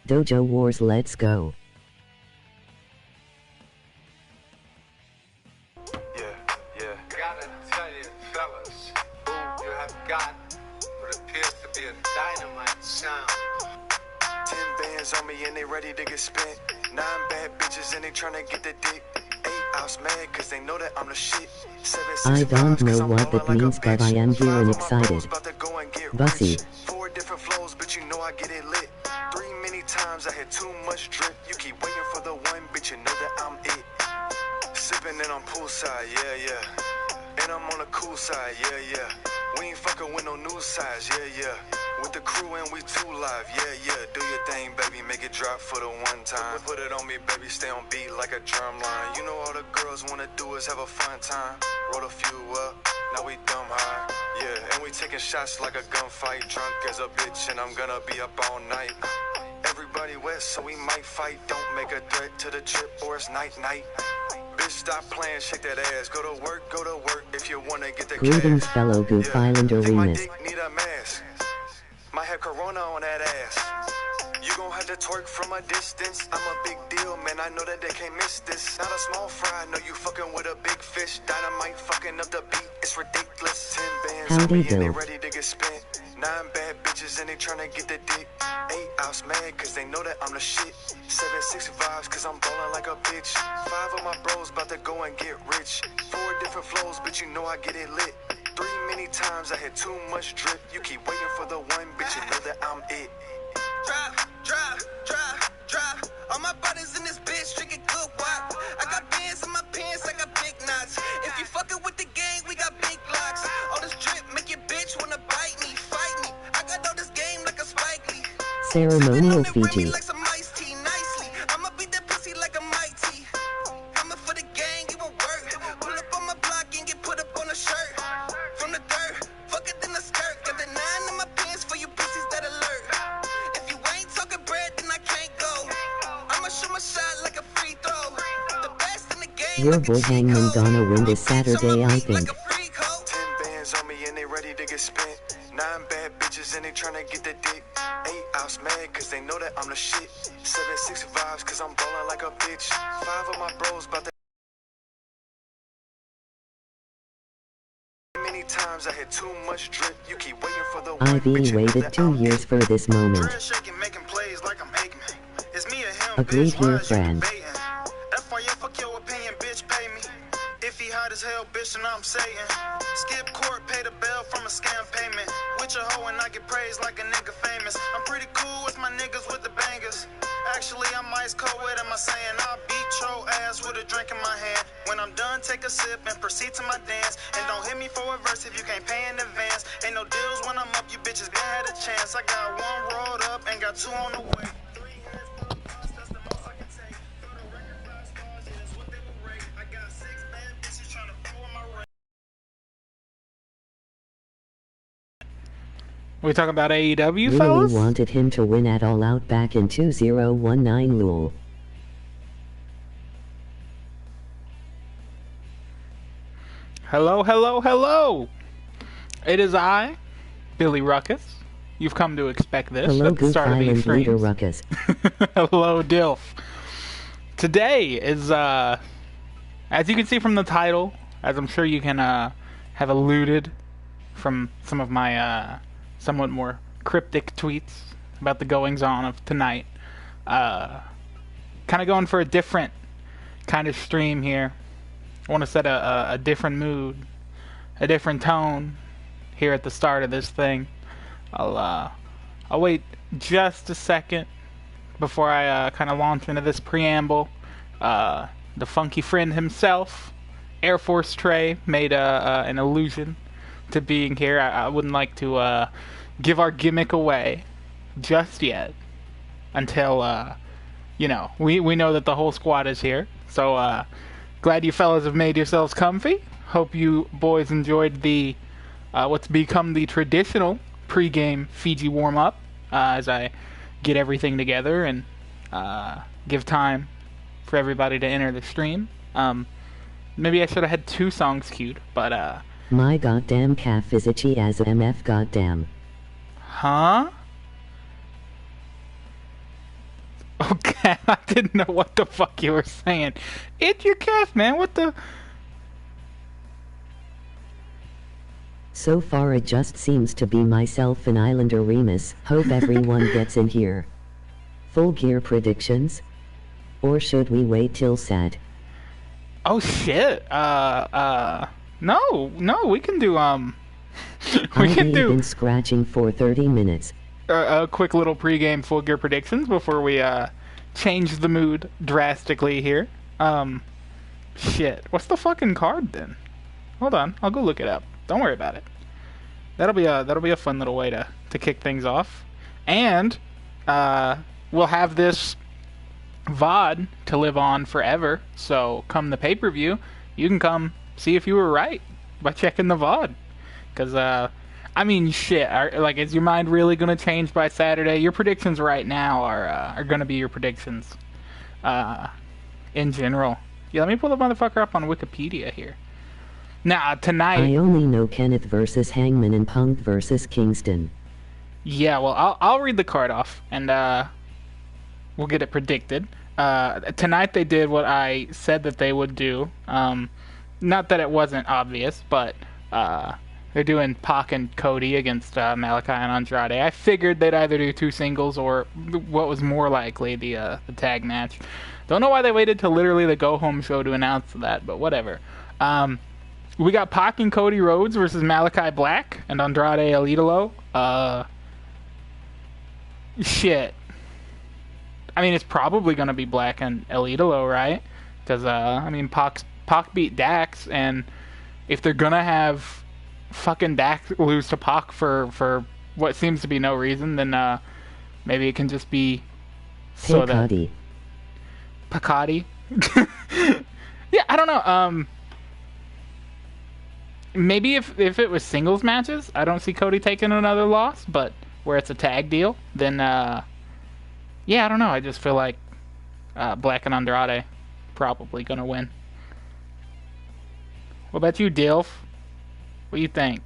Dojo Wars, let's go. Yeah. Gotta tell you, fellas, you have got what appears to be a dynamite sound. 10 bands on me and they ready to get spent. 9 bad bitches and they tryna get the dick. 8 house mad cause they know that I'm the shit. 7, 6, I don't 5, know what that means, but I am here and excited. Bussy. 4 different flows, but you know I get it lit. 3 many times I had too much drip. You keep waiting for the one, bitch, you know that I'm it. Sipping and I'm poolside, yeah. And I'm on the cool side, yeah. We ain't fucking with no news sides, yeah. With the crew and we too live, yeah. Do your thing, baby, make it drop for the one time. Put it on me, baby, stay on beat like a drum line. You know all the girls wanna do is have a fun time. Roll a few up, now we dumb high, yeah. And we taking shots like a gunfight. Drunk as a bitch and I'm gonna be up all night. Everybody wet, so we might fight. Don't make a threat to the trip or it's night. Bitch, stop playing, shake that ass. Go to work if you wanna get the Greetings, cash. fellow Goof Islander Think my Remus. dick need a mask. Might have corona on that ass. You gon' have to twerk from a distance. I'm a big deal, man, I know that they can't miss this. Not a small fry, know you fucking with a big fish. Dynamite fucking up the beat, it's ridiculous. 10 bands on me and they ready to get spent. 9 bad bitches and they tryna get the dick. 8 house mad cause they know that I'm the shit. 7, 6 vibes cause I'm ballin' like a bitch. 5 of my bros about to go and get rich. 4 different flows, but you know I get it lit. 3 many times I had too much drip. You keep waiting for the one, bitch, you know that I'm it. Drive. All my buddies in this bitch drinking good wop. I got bands in my pants, I got big knots. If you fucking with the gang, we got big locks. All this drip make your bitch wanna bite me, fight me. I got all this game like a Spike Lee. Ceremonial Fiji. Like some iced tea, nicely. I'ma beat that pussy like a mighty. Coming for the gang, it won't work. Pull up on my block and get put up on a shirt. From the dirt, fuck it in the skirt. Got the 9 in my pants for you pussies that alert. If you ain't talking bread, then I can't go. I'ma shoot my shot like a free throw. The best in the game. Your boy Hangman gonna win this Saturday, I think. 10 bands on me and they ready to get spent. 9 bad bitches and they tryna get the dick. 8 house mad cause they know that I'm the shit. 7, 6 vibes cause I'm ballin' like a bitch. 5 of my bros about to. Many times I had too much drip. You keep waiting for the one, I've bitch, you know waited that 2 I'm years it. for this moment. Shaking, making plays like I'm Aikman. It's me or him, Agreed bitch, here, why is you friend. debating? FYF, fuck your opinion, bitch, pay me. If he hot as hell, bitch, then I'm Satan. Skip court, pay the bill from a scam payment. With your hoe and I get praised like a nigga famous. I'm pretty cool with my niggas with the bangers. Actually, I'm ice cold with am I saying I'll beat your ass with a drink in my hand. When I'm done, take a sip and proceed to my dance. And don't hit me for a verse if you can't pay in advance. Ain't no deals when I'm up, you bitches been had a chance. I got 1 rolled up and got 2 on the way. 3 hands full of us, that's the most I can take. Go to record 5 stars, yeah, that's what they will rate. I got 6 bad bitches trying to pull my rate. We talking about AEW, Really fellas? wanted him to win at All Out back in 2019, lol. Hello. It is I, Billy Ruckus. You've come to expect this Hello, at the Goof start of these Island leader streams. Ruckus. Hello, Dilf. Today is, as you can see from the title, as I'm sure you can have alluded from some of my somewhat more cryptic tweets about the goings-on of tonight, kind of going for a different kind of stream here. I want to set a different mood, a different tone here at the start of this thing. I'll wait just a second before I kind of launch into this preamble. The funky friend himself, Air Force Trey, made an allusion to being here. I wouldn't like to give our gimmick away just yet until we know that the whole squad is here. So glad you fellas have made yourselves comfy. Hope you boys enjoyed the what's become the traditional pre-game Fiji warm-up as I get everything together and give time for everybody to enter the stream. Maybe I should have had 2 songs queued, but My goddamn calf is itchy as MF goddamn. huh? Okay, I didn't know what the fuck you were saying. It's your cast, man. What the? So far it just seems to be myself and Islander Remus. Hope everyone gets in here. Full gear predictions? Or should we wait till Sat? Oh shit. No, we can do we can do. I've been scratching for 30 minutes. A quick little pregame full gear predictions before we change the mood drastically here. Shit. What's the fucking card then? Hold on, I'll go look it up. Don't worry about it. That'll be a fun little way to kick things off. And we'll have this VOD to live on forever. So come the pay-per-view, you can come see if you were right by checking the VOD. Because I mean, shit. Like, is your mind really gonna change by Saturday? Your predictions right now are gonna be your predictions in general. Yeah, let me pull the motherfucker up on Wikipedia here. Now, tonight... I only know Kenneth versus Hangman and Punk versus Kingston. Yeah, well, I'll read the card off, and we'll get it predicted. Tonight they did what I said that they would do. Not that it wasn't obvious, but they're doing Pac and Cody against Malachi and Andrade. I figured they'd either do two singles or what was more likely, the tag match. Don't know why they waited till literally the go-home show to announce that, but whatever. We got Pac and Cody Rhodes versus Malachi Black and Andrade El Idolo. Shit. I mean, it's probably going to be Black and El Idolo, right? Because, I mean, Pac beat Dax, and if they're going to have fucking Dax lose to Pac for what seems to be no reason, then maybe it can just be so that... Picotti. Yeah, I don't know. Maybe if it was singles matches, I don't see Cody taking another loss, but where it's a tag deal, then, yeah, I don't know. I just feel like Black and Andrade probably gonna win. What about you, Dilf? What do you think?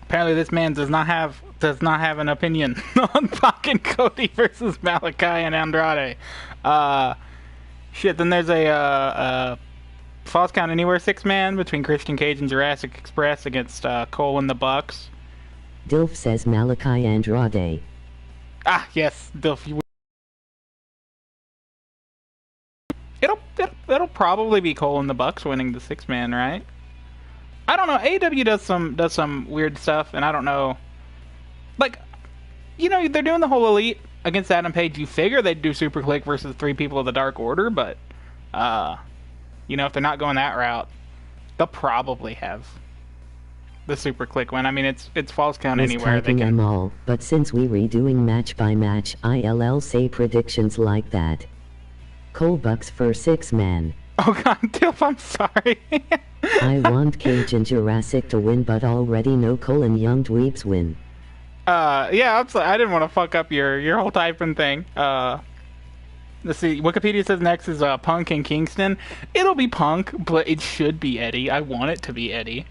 Apparently, this man does not have an opinion on fucking Cody versus Malachi and Andrade. Shit. Then there's a Falls Count Anywhere 6-man between Christian Cage and Jurassic Express against Cole and the Bucks. Dilf says Malachi Andrade. Ah, yes, Dilf. It'll probably be Cole and the Bucks winning the 6-man, right? I don't know. AEW does some weird stuff, and I don't know. Like, you know, they're doing the whole Elite against Adam Page. You figure they'd do Super Click versus 3 people of the Dark Order, but you know, if they're not going that route, they'll probably have the Super Click win. I mean, it's Falls Count Anywhere. They can. Them all, but since we redoing match by match, ILL say predictions like that. Cole Bucks for 6-man. Oh god, Dilf, I'm sorry. I want Cage and Jurassic to win, but already know Cole and Young Dweebs win. Yeah, I didn't want to fuck up your whole typing thing. Let's see. Wikipedia says next is Punk and Kingston. It'll be Punk, but it should be Eddie. I want it to be Eddie.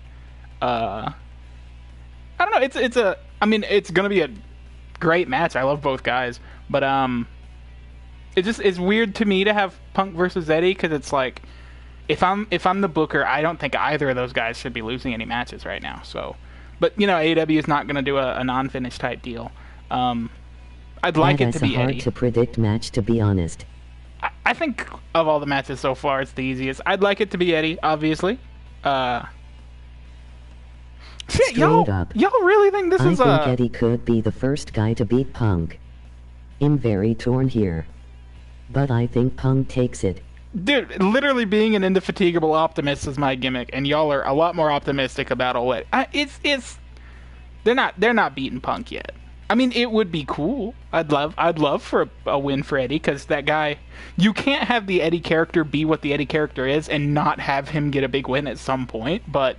I don't know. I mean, it's gonna be a great match. I love both guys, but it's weird to me to have Punk versus Eddie, because it's like, if I'm the booker, I don't think either of those guys should be losing any matches right now. So, but you know, AEW is not going to do a non-finish type deal. I'd like it to be Eddie. That's a hard to predict match, to be honest. I think of all the matches so far, it's the easiest. I'd like it to be Eddie, obviously. Shit, y'all really think this is I think Eddie could be the first guy to beat Punk. I'm very torn here, but I think Punk takes it. Dude, literally being an indefatigable optimist is my gimmick, and y'all are a lot more optimistic about all it. They're not beating Punk yet. I mean, it would be cool. I'd love for a win for Eddie, because that guy, you can't have the Eddie character be what the Eddie character is and not have him get a big win at some point. But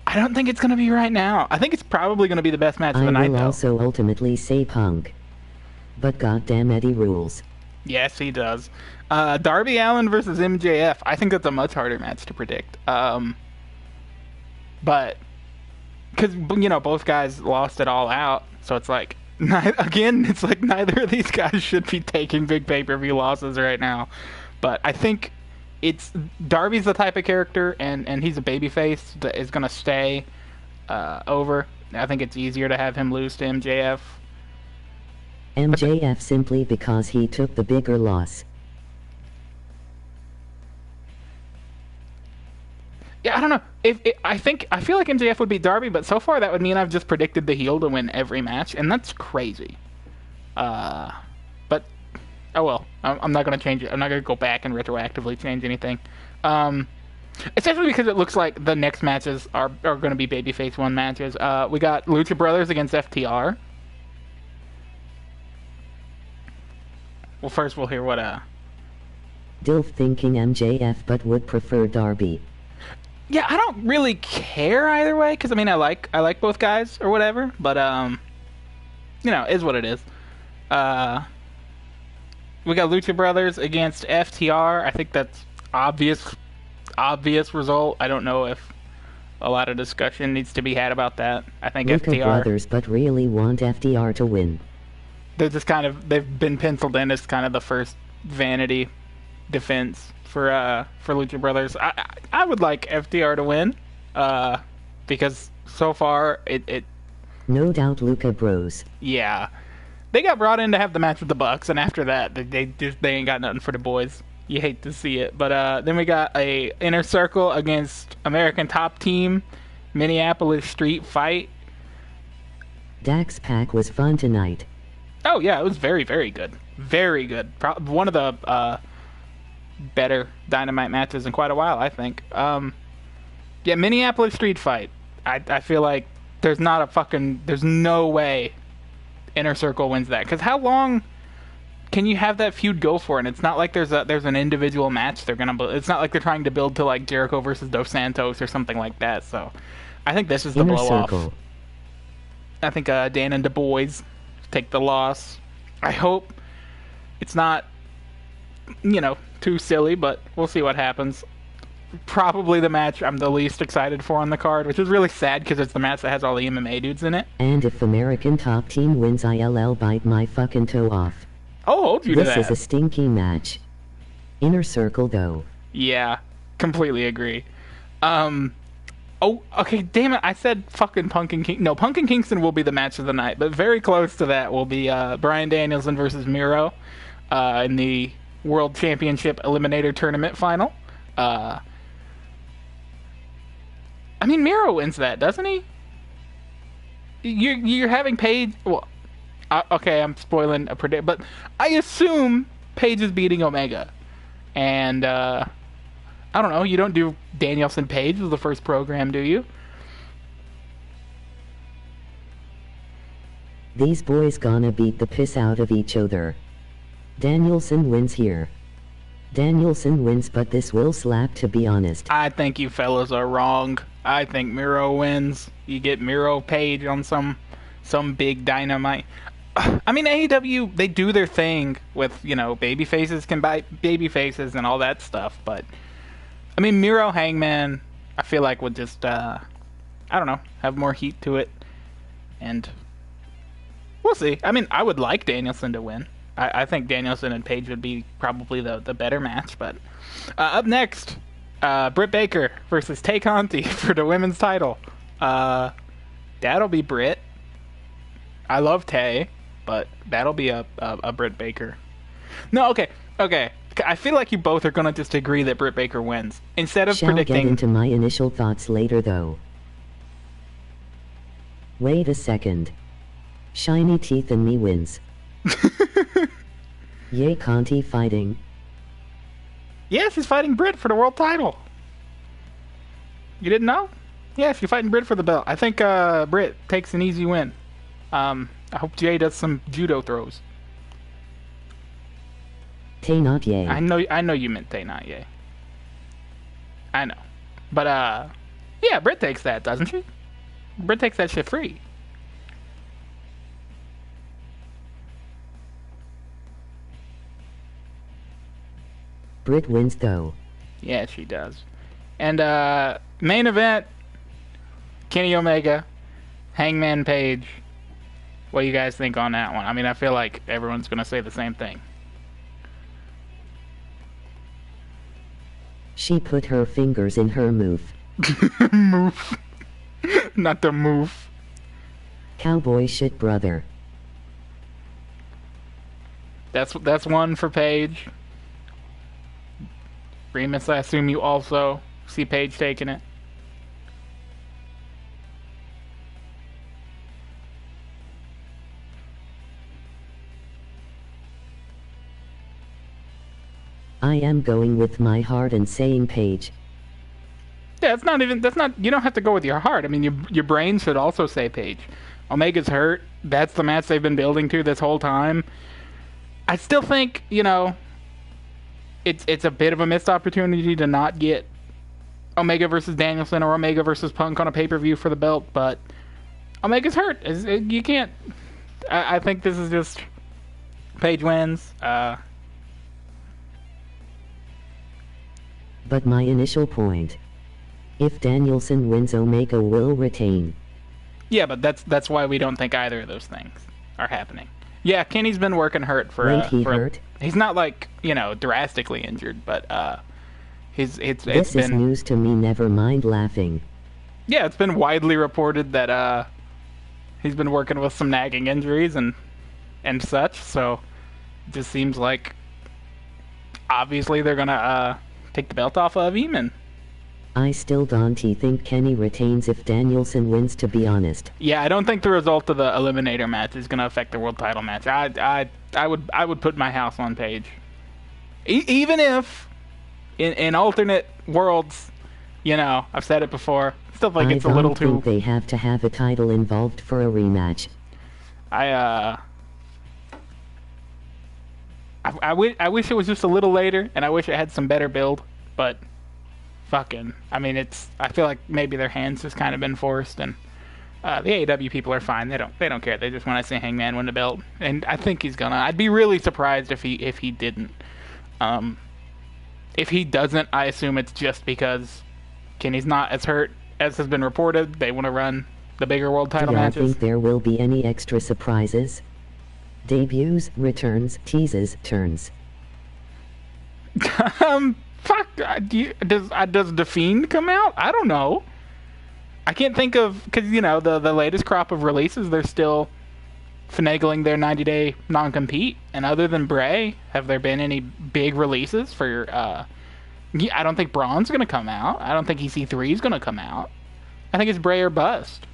I don't think it's going to be right now. I think it's probably going to be the best match of the night, I will though. also ultimately say Punk. But goddamn Eddie rules. Yes, he does. Darby Allen versus MJF. I think that's a much harder match to predict. But, because, both guys lost it all out. So it's like, it's like neither of these guys should be taking big pay-per-view losses right now. But I think Darby's the type of character, and he's a babyface that is going to stay over. I think it's easier to have him lose to MJF. MJF simply because he took the bigger loss. Yeah, I don't know. I feel like MJF would beat Darby, but so far that would mean I've just predicted the heel to win every match, and that's crazy. But oh well, I'm not gonna change it. I'm not gonna go back and retroactively change anything. Especially because it looks like the next matches are gonna be babyface one matches. We got Lucha Brothers against FTR. Well, first we'll hear what Dilf thinking MJF but would prefer Darby. Yeah, I don't really care either way, because, I mean, I like both guys, or whatever, but, is what it is. We got Lucha Brothers against FTR. I think that's obvious result. I don't know if a lot of discussion needs to be had about that. I think Lucha FTR... Brothers but really want FTR to win. They're just they've been penciled in as kind of the first vanity defense for Lucha Brothers. I would like FTR to win, because so far it No doubt Lucha Bros. Yeah, they got brought in to have the match with the Bucks, and after that they ain't got nothing for the boys. You hate to see it, but then we got a Inner Circle against American Top Team, Minneapolis Street Fight. Dax Pack was fun tonight. Oh yeah, it was very, very good, very good. One of the better Dynamite matches in quite a while, I think. Yeah, Minneapolis Street Fight. I feel like there's no way Inner Circle wins that, because how long can you have that feud go for? And it's not like there's an individual match it's not like they're trying to build to like Jericho versus Dos Santos or something like that. So I think this is the blow off. I think Dan and the boys take the loss. I hope it's not too silly, but we'll see what happens. Probably the match I'm the least excited for on the card, which is really sad because it's the match that has all the MMA dudes in it. And if American Top Team wins, I'll bite my fucking toe off. I'll hold you to that. This is a stinky match. Inner Circle though. Yeah, completely agree. Oh, okay, damn it, I said fucking Punk and Kingston. No, Punk and Kingston will be the match of the night, but very close to that will be Bryan Danielson versus Miro in the World Championship Eliminator Tournament final. I mean, Miro wins that, doesn't he? You're having Paige... Well, okay, I'm spoiling a predict, but I assume Paige is beating Omega. And, I don't know, you don't do Danielson Paige as the first program, do you? These boys gonna beat the piss out of each other. Danielson wins here. Danielson wins, but this will slap, to be honest. I think you fellas are wrong. I think Miro wins. You get Miro Page on some big Dynamite. I mean, AEW, they do their thing with, baby faces can buy baby faces and all that stuff, but I mean, Miro Hangman, I feel like would just, I don't know, have more heat to it, and we'll see. I mean, I would like Danielson to win. I think Danielson and Page would be probably the better match, but up next, Britt Baker versus Tay Conti for the women's title. That'll be Britt. I love Tay, but that'll be a Britt Baker. No, okay. I feel like you both are gonna just agree that Britt Baker wins instead of predicting. Shall get into my initial thoughts later, though. Wait a second. Shiny teeth and me wins. Yay, Conti fighting. Yes, he's fighting Britt for the world title. You didn't know? Yes, you're fighting Britt for the belt. I think Britt takes an easy win. I hope Jay does some judo throws. Tay not yay. I know you meant Tay not yay. I know. But Yeah, Britt takes that, doesn't she? Britt takes that shit free. Britt wins though. Yeah, she does. And main event, Kenny Omega, Hangman Page. What do you guys think on that one? I mean, I feel like everyone's going to say the same thing. She put her fingers in her move. Move. Not the move. Cowboy shit, brother. That's one for Paige. Remus, I assume you also see Paige taking it. I am going with my heart and saying Paige. Yeah, you don't have to go with your heart. I mean, your brain should also say Paige. Omega's hurt. That's the match they've been building to this whole time. I still think, it's a bit of a missed opportunity to not get Omega versus Danielson or Omega versus Punk on a pay-per-view for the belt, but Omega's hurt. You can't... I think this is just... Paige wins. But my initial point. If Danielson wins, Omega will retain. Yeah, but that's why we don't think either of those things are happening. Yeah, Kenny's been working hurt for... Wait, he hurt? He's not like, drastically injured, but it's this been... is news to me, never mind laughing. Yeah, it's been widely reported that he's been working with some nagging injuries and such, so it just seems like obviously they're gonna take the belt off of him. And I still don't think Kenny retains if Danielson wins, to be honest. Yeah, I don't think the result of the Eliminator match is gonna affect the world title match. I would put my house on Paige. Even if in alternate worlds, I've said it before, still think it's a little too... I don't think they have to have a title involved for a rematch. I wish it was just a little later, and I wish it had some better build, but I feel like maybe their hands just kind of been forced, and the AEW people are fine. They don't care. They just want to see Hangman win the belt, and I think he's gonna. I'd be really surprised if he didn't. If he doesn't, I assume it's just because Kenny's not as hurt as has been reported. They want to run the bigger world title matches. Do you think there will be any extra surprises? Debuts, returns, teases, turns. Fuck. Does The Fiend come out? I don't know. I can't think of... Because, the latest crop of releases, they're still finagling their 90-day non-compete. And other than Bray, have there been any big releases for... I don't think Braun's going to come out. I don't think EC3 is going to come out. I think it's Bray or bust.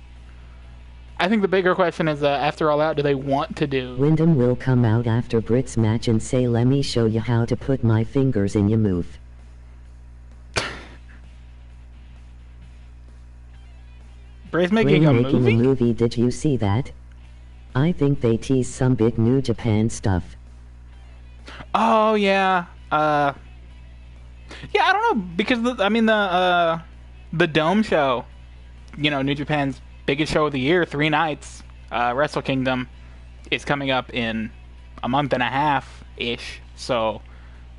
I think the bigger question is, after All Out, do they want to do... Wyndham will come out after Britt's match and say, "Let me show you how to put my fingers in your move." Bray's making a movie? Did you see that? I think they tease some big New Japan stuff. Oh, yeah. Yeah, I don't know, because, the Dome show, New Japan's biggest show of the year, 3 nights, Wrestle Kingdom, is coming up in a month and a half-ish, so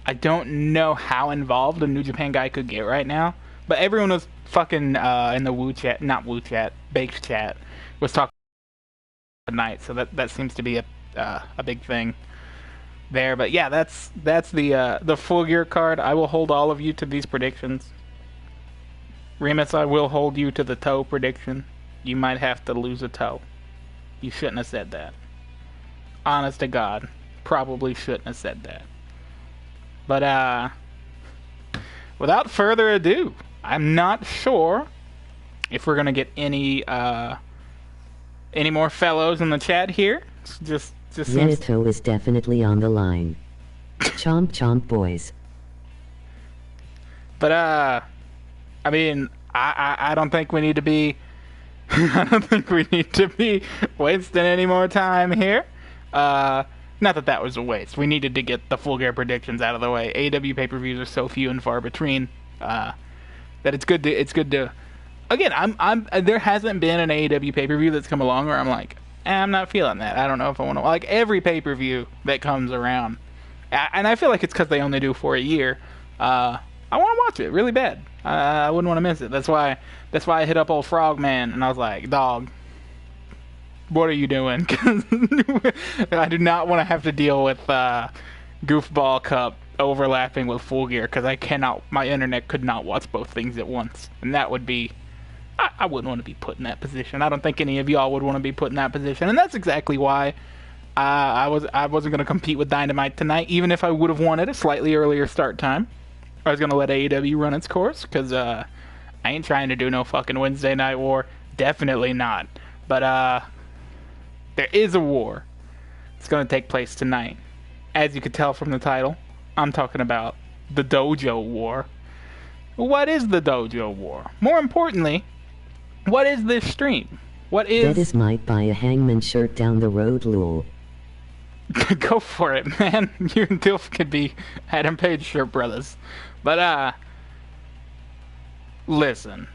I don't know how involved a New Japan guy could get right now, but everyone was fucking in the Baked chat, was talking tonight, so that seems to be a big thing there. But yeah, that's the Full Gear card. I will hold all of you to these predictions. Remus, I will hold you to the toe prediction. You might have to lose a toe. You shouldn't have said that. Honest to God, probably shouldn't have said that. But without further ado, I'm not sure if we're gonna get any more fellows in the chat here. Just Zenito is definitely on the line. Chomp chomp, boys. But I don't think we need to be I don't think we need to be wasting any more time here. Not that was a waste. We needed to get the Full Gear predictions out of the way. AEW pay-per-views are so few and far between that it's good to again, I'm there hasn't been an AEW pay-per-view that's come along where I'm like, I'm not feeling that. I don't know if I want to. Like every pay-per-view that comes around, and I feel like it's because they only do for a year. I want to watch it really bad. I wouldn't want to miss it. That's why I hit up old Frogman and I was like, dog, what are you doing? 'Cause I do not want to have to deal with Goofball Cup overlapping with Full Gear because I cannot. My internet could not watch both things at once, and that would be. I wouldn't want to be put in that position. I don't think any of y'all would want to be put in that position, and that's exactly why I wasn't going to compete with Dynamite tonight, even if I would have wanted a slightly earlier start time. I was going to let AEW run its course because I ain't trying to do no fucking Wednesday Night War. Definitely not. But there is a war. It's going to take place tonight. As you could tell from the title, I'm talking about the Dojo War. What is the Dojo War? More importantly, what is this stream? What is... That is might buy a Hangman shirt down the road, lol. Go for it, man. You and Dilf could be Adam Page shirt brothers. But, listen.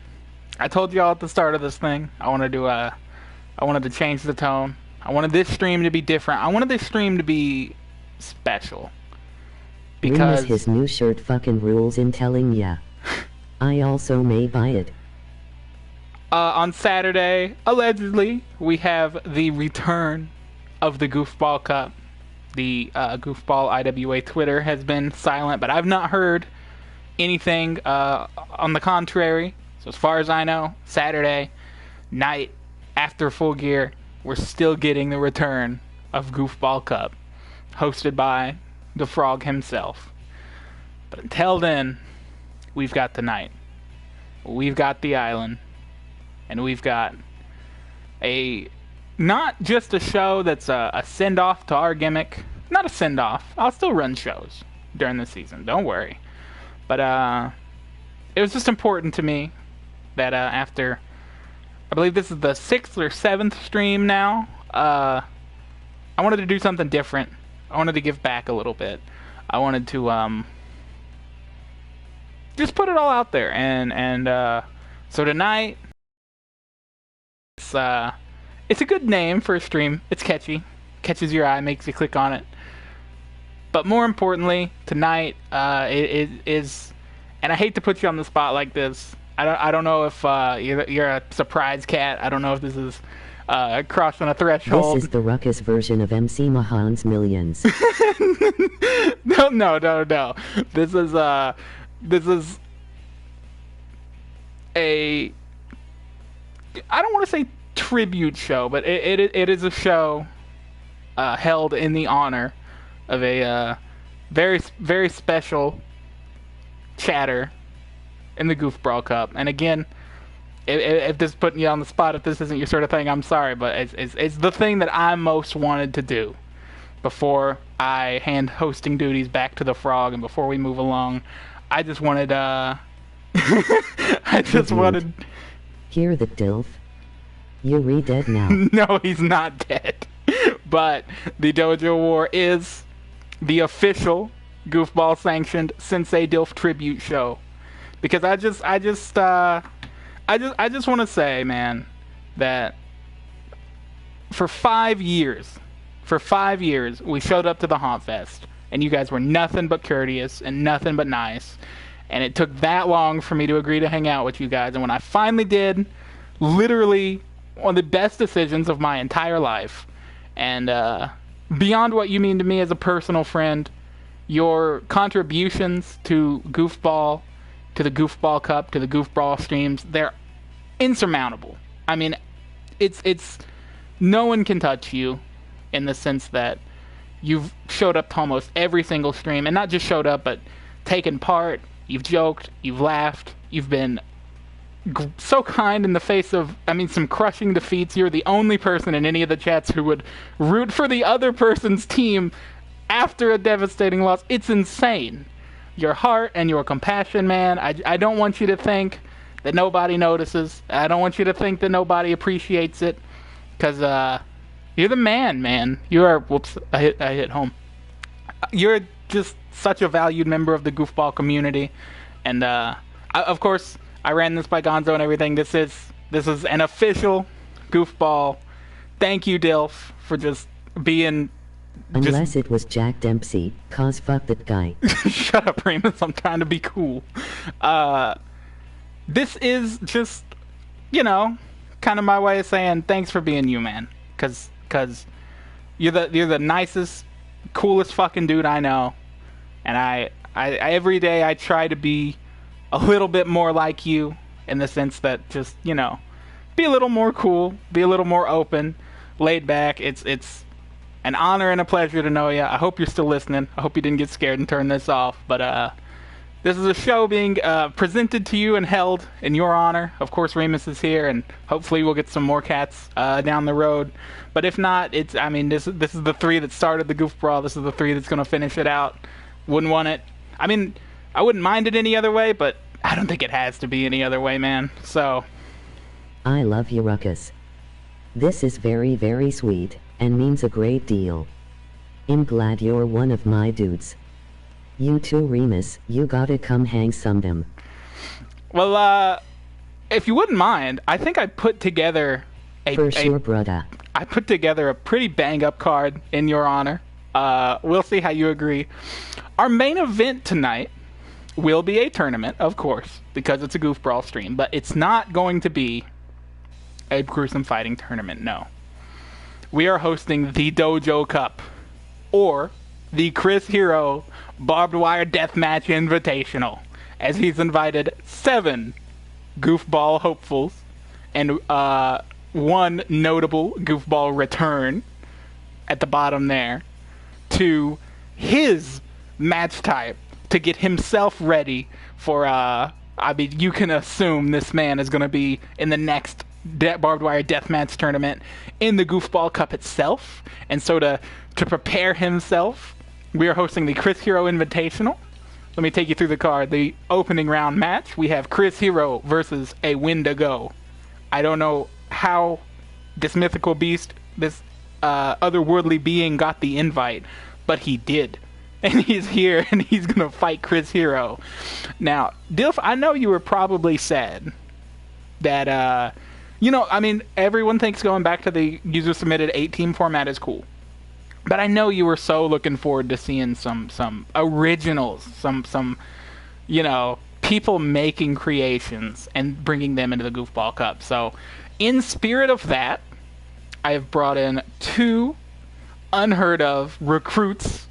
I told y'all at the start of this thing, I wanted to change the tone. I wanted this stream to be different. I wanted this stream to be special. Because... his new shirt fucking rules in telling ya. I also may buy it. On Saturday, allegedly, we have the return of the Goofball Cup. The Goofball IWA Twitter has been silent, but I've not heard anything on the contrary. So as far as I know, Saturday night after Full Gear, we're still getting the return of Goofball Cup, hosted by the Frog himself. But until then, we've got the night. We've got the island. And we've got not just a show that's a send-off to our gimmick. Not a send-off. I'll still run shows during the season. Don't worry. But it was just important to me that after, I believe this is the 6th or 7th stream now, I wanted to do something different. I wanted to give back a little bit. I wanted to just put it all out there. And so tonight... It's a good name for a stream. It's catchy. Catches your eye, makes you click on it. But more importantly, tonight it is, and I hate to put you on the spot like this. I don't know if you're a surprise cat. I don't know if this is crossing a threshold. This is the ruckus version of MC Mahan's Millions. No. This is a, I don't want to say tribute show, but it is a show held in the honor of a very, very special chatter in the Goofball Cup. And again, if this is putting you on the spot, if this isn't your sort of thing, I'm sorry, but it's the thing that I most wanted to do before I hand hosting duties back to the Frog, and before we move along. I just wanted wanted... Hear the Dilf? You're re-dead now. No, he's not dead. But the Dojo War is the official Goofball sanctioned Sensei Dilf tribute show. Because I just want to say, man, that for 5 years, we showed up to the Haunt Fest, and you guys were nothing but courteous and nothing but nice. And it took that long for me to agree to hang out with you guys. And when I finally did, literally one of the best decisions of my entire life. And beyond what you mean to me as a personal friend, your contributions to Goofball, to the Goofball Cup, to the Goofball streams, they're insurmountable. I mean, it's no one can touch you in the sense that you've showed up to almost every single stream, and not just showed up, but taken part. You've joked, you've laughed, you've been so kind in the face of, some crushing defeats. You're the only person in any of the chats who would root for the other person's team after a devastating loss. It's insane. Your heart and your compassion, man. I don't want you to think that nobody notices. I don't want you to think that nobody appreciates it. Because you're the man. You are... Whoops, I hit home. You're just such a valued member of the Goofball community. And, of course, I ran this by Gonzo and everything. This is an official goofball. Thank you, Dilf, for just being... Unless it was Jack Dempsey, cause fuck that guy. Shut up, Remus. I'm trying to be cool. This is just, you know, kind of my way of saying thanks for being you, man. Cause you're the nicest, coolest fucking dude I know. And I every day I try to be a little bit more like you, in the sense that just, you know, be a little more cool, be a little more open, laid back. It's an honor and a pleasure to know you. I hope you're still listening. I hope you didn't get scared and turn this off. But this is a show being presented to you and held in your honor. Of course, Remus is here, and hopefully we'll get some more cats down the road. But if not, this is the three that started the Goof Brawl. This is the three that's going to finish it out. Wouldn't want it. I mean, I wouldn't mind it any other way, but I don't think it has to be any other way, man. So... I love you, Ruckus. This is very, very sweet, and means a great deal. I'm glad you're one of my dudes. You too, Remus, you gotta come hang some them. Well, if you wouldn't mind, I think I put together For sure, brother. I put together a pretty bang-up card in your honor. We'll see how you agree. Our main event tonight will be a tournament, of course, because it's a Goof Brawl stream, but it's not going to be a gruesome fighting tournament, no. We are hosting the Dojo Cup, or the Chris Hero Barbed Wire Deathmatch Invitational, as he's invited 7 goofball hopefuls and one notable goofball return at the bottom there to his match type to get himself ready for, I mean, you can assume this man is going to be in the next Barbed Wire Deathmatch tournament in the Goofball Cup itself. And so to prepare himself, we are hosting the Chris Hero Invitational. Let me take you through the card. The opening round match, we have Chris Hero versus a Wendigo. I don't know how this mythical beast, this otherworldly being got the invite, but he did. And he's here, and he's going to fight Chris Hero. Now, Dilf, I know you were probably sad that, you know, I mean, everyone thinks going back to the user-submitted 8-team format is cool. But I know you were so looking forward to seeing some originals, some you know, people making creations and bringing them into the Goofball Cup. So, in spirit of that, I have brought in 2 unheard of recruits,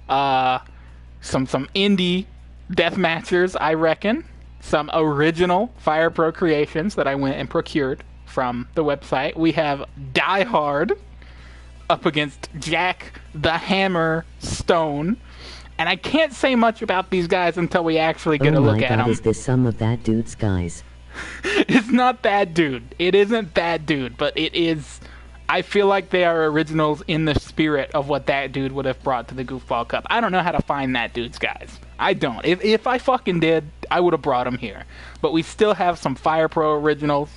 some indie deathmatchers, I reckon, some original Fire Pro creations that I went and procured from the website. We have Die Hard up against Jack the Hammer Stone. And I can't say much about these guys until we actually get a look at them. Is this some of that dude's guys? It's not that dude. It isn't that dude, but it is... I feel like they are originals in the spirit of what that dude would have brought to the Goofball Cup. I don't know how to find that dude's guys. I don't. If I fucking did, I would have brought them here. But we still have some Fire Pro originals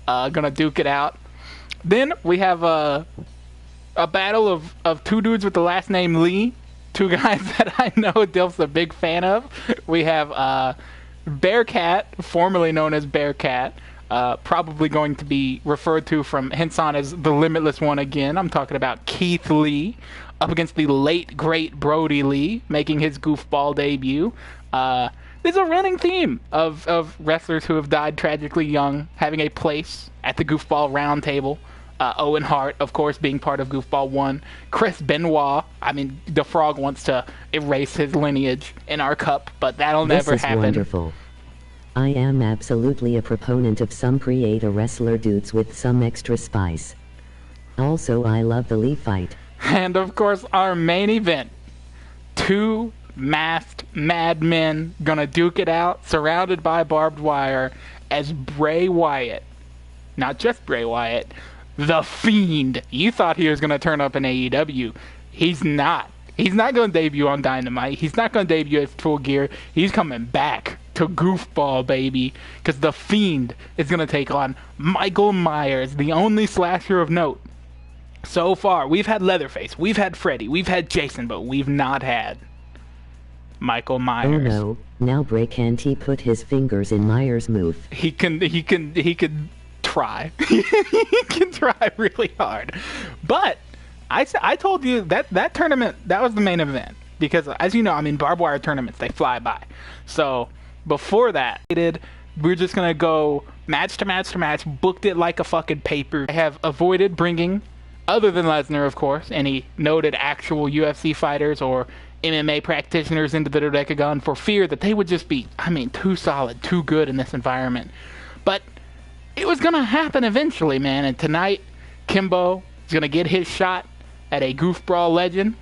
gonna duke it out. Then we have a battle of 2 dudes with the last name Lee. 2 guys that I know Dilf's a big fan of. We have Bearcat, formerly known as Bearcat, probably going to be referred to from hence on as the Limitless One again. I'm talking about Keith Lee, up against the late, great Brody Lee, making his goofball debut. There's a running theme of wrestlers who have died tragically young, having a place at the Goofball Round Table. Owen Hart, of course, being part of Goofball 1. Chris Benoit, I mean, the Frog wants to erase his lineage in our cup, but that'll never happen. This is wonderful. I am absolutely a proponent of some create a wrestler dudes with some extra spice. Also, I love the Lee fight. And of course, our main event. 2 masked madmen gonna duke it out, surrounded by barbed wire, as Bray Wyatt. Not just Bray Wyatt. The Fiend. You thought he was going to turn up in AEW. He's not. He's not going to debut on Dynamite. He's not going to debut at Full Gear. He's coming back to Goofball, baby. Because The Fiend is going to take on Michael Myers, the only slasher of note. So far, we've had Leatherface, we've had Freddy, we've had Jason, but we've not had Michael Oh Myers. no, now Bray can't he put his fingers in Myers' move. He can try. He can try really hard. But I told you that tournament, that was the main event. Because as you know, I mean, barbed wire tournaments, they fly by. So before that, we're just going to go match to match to match, booked it like a fucking paper. I have avoided bringing, other than Lesnar, of course, any noted actual UFC fighters or MMA practitioners into the Dodecagon for fear that they would just be, I mean, too solid, too good in this environment. But it was going to happen eventually, man. And tonight, Kimbo is going to get his shot at a Goof Brawl legend.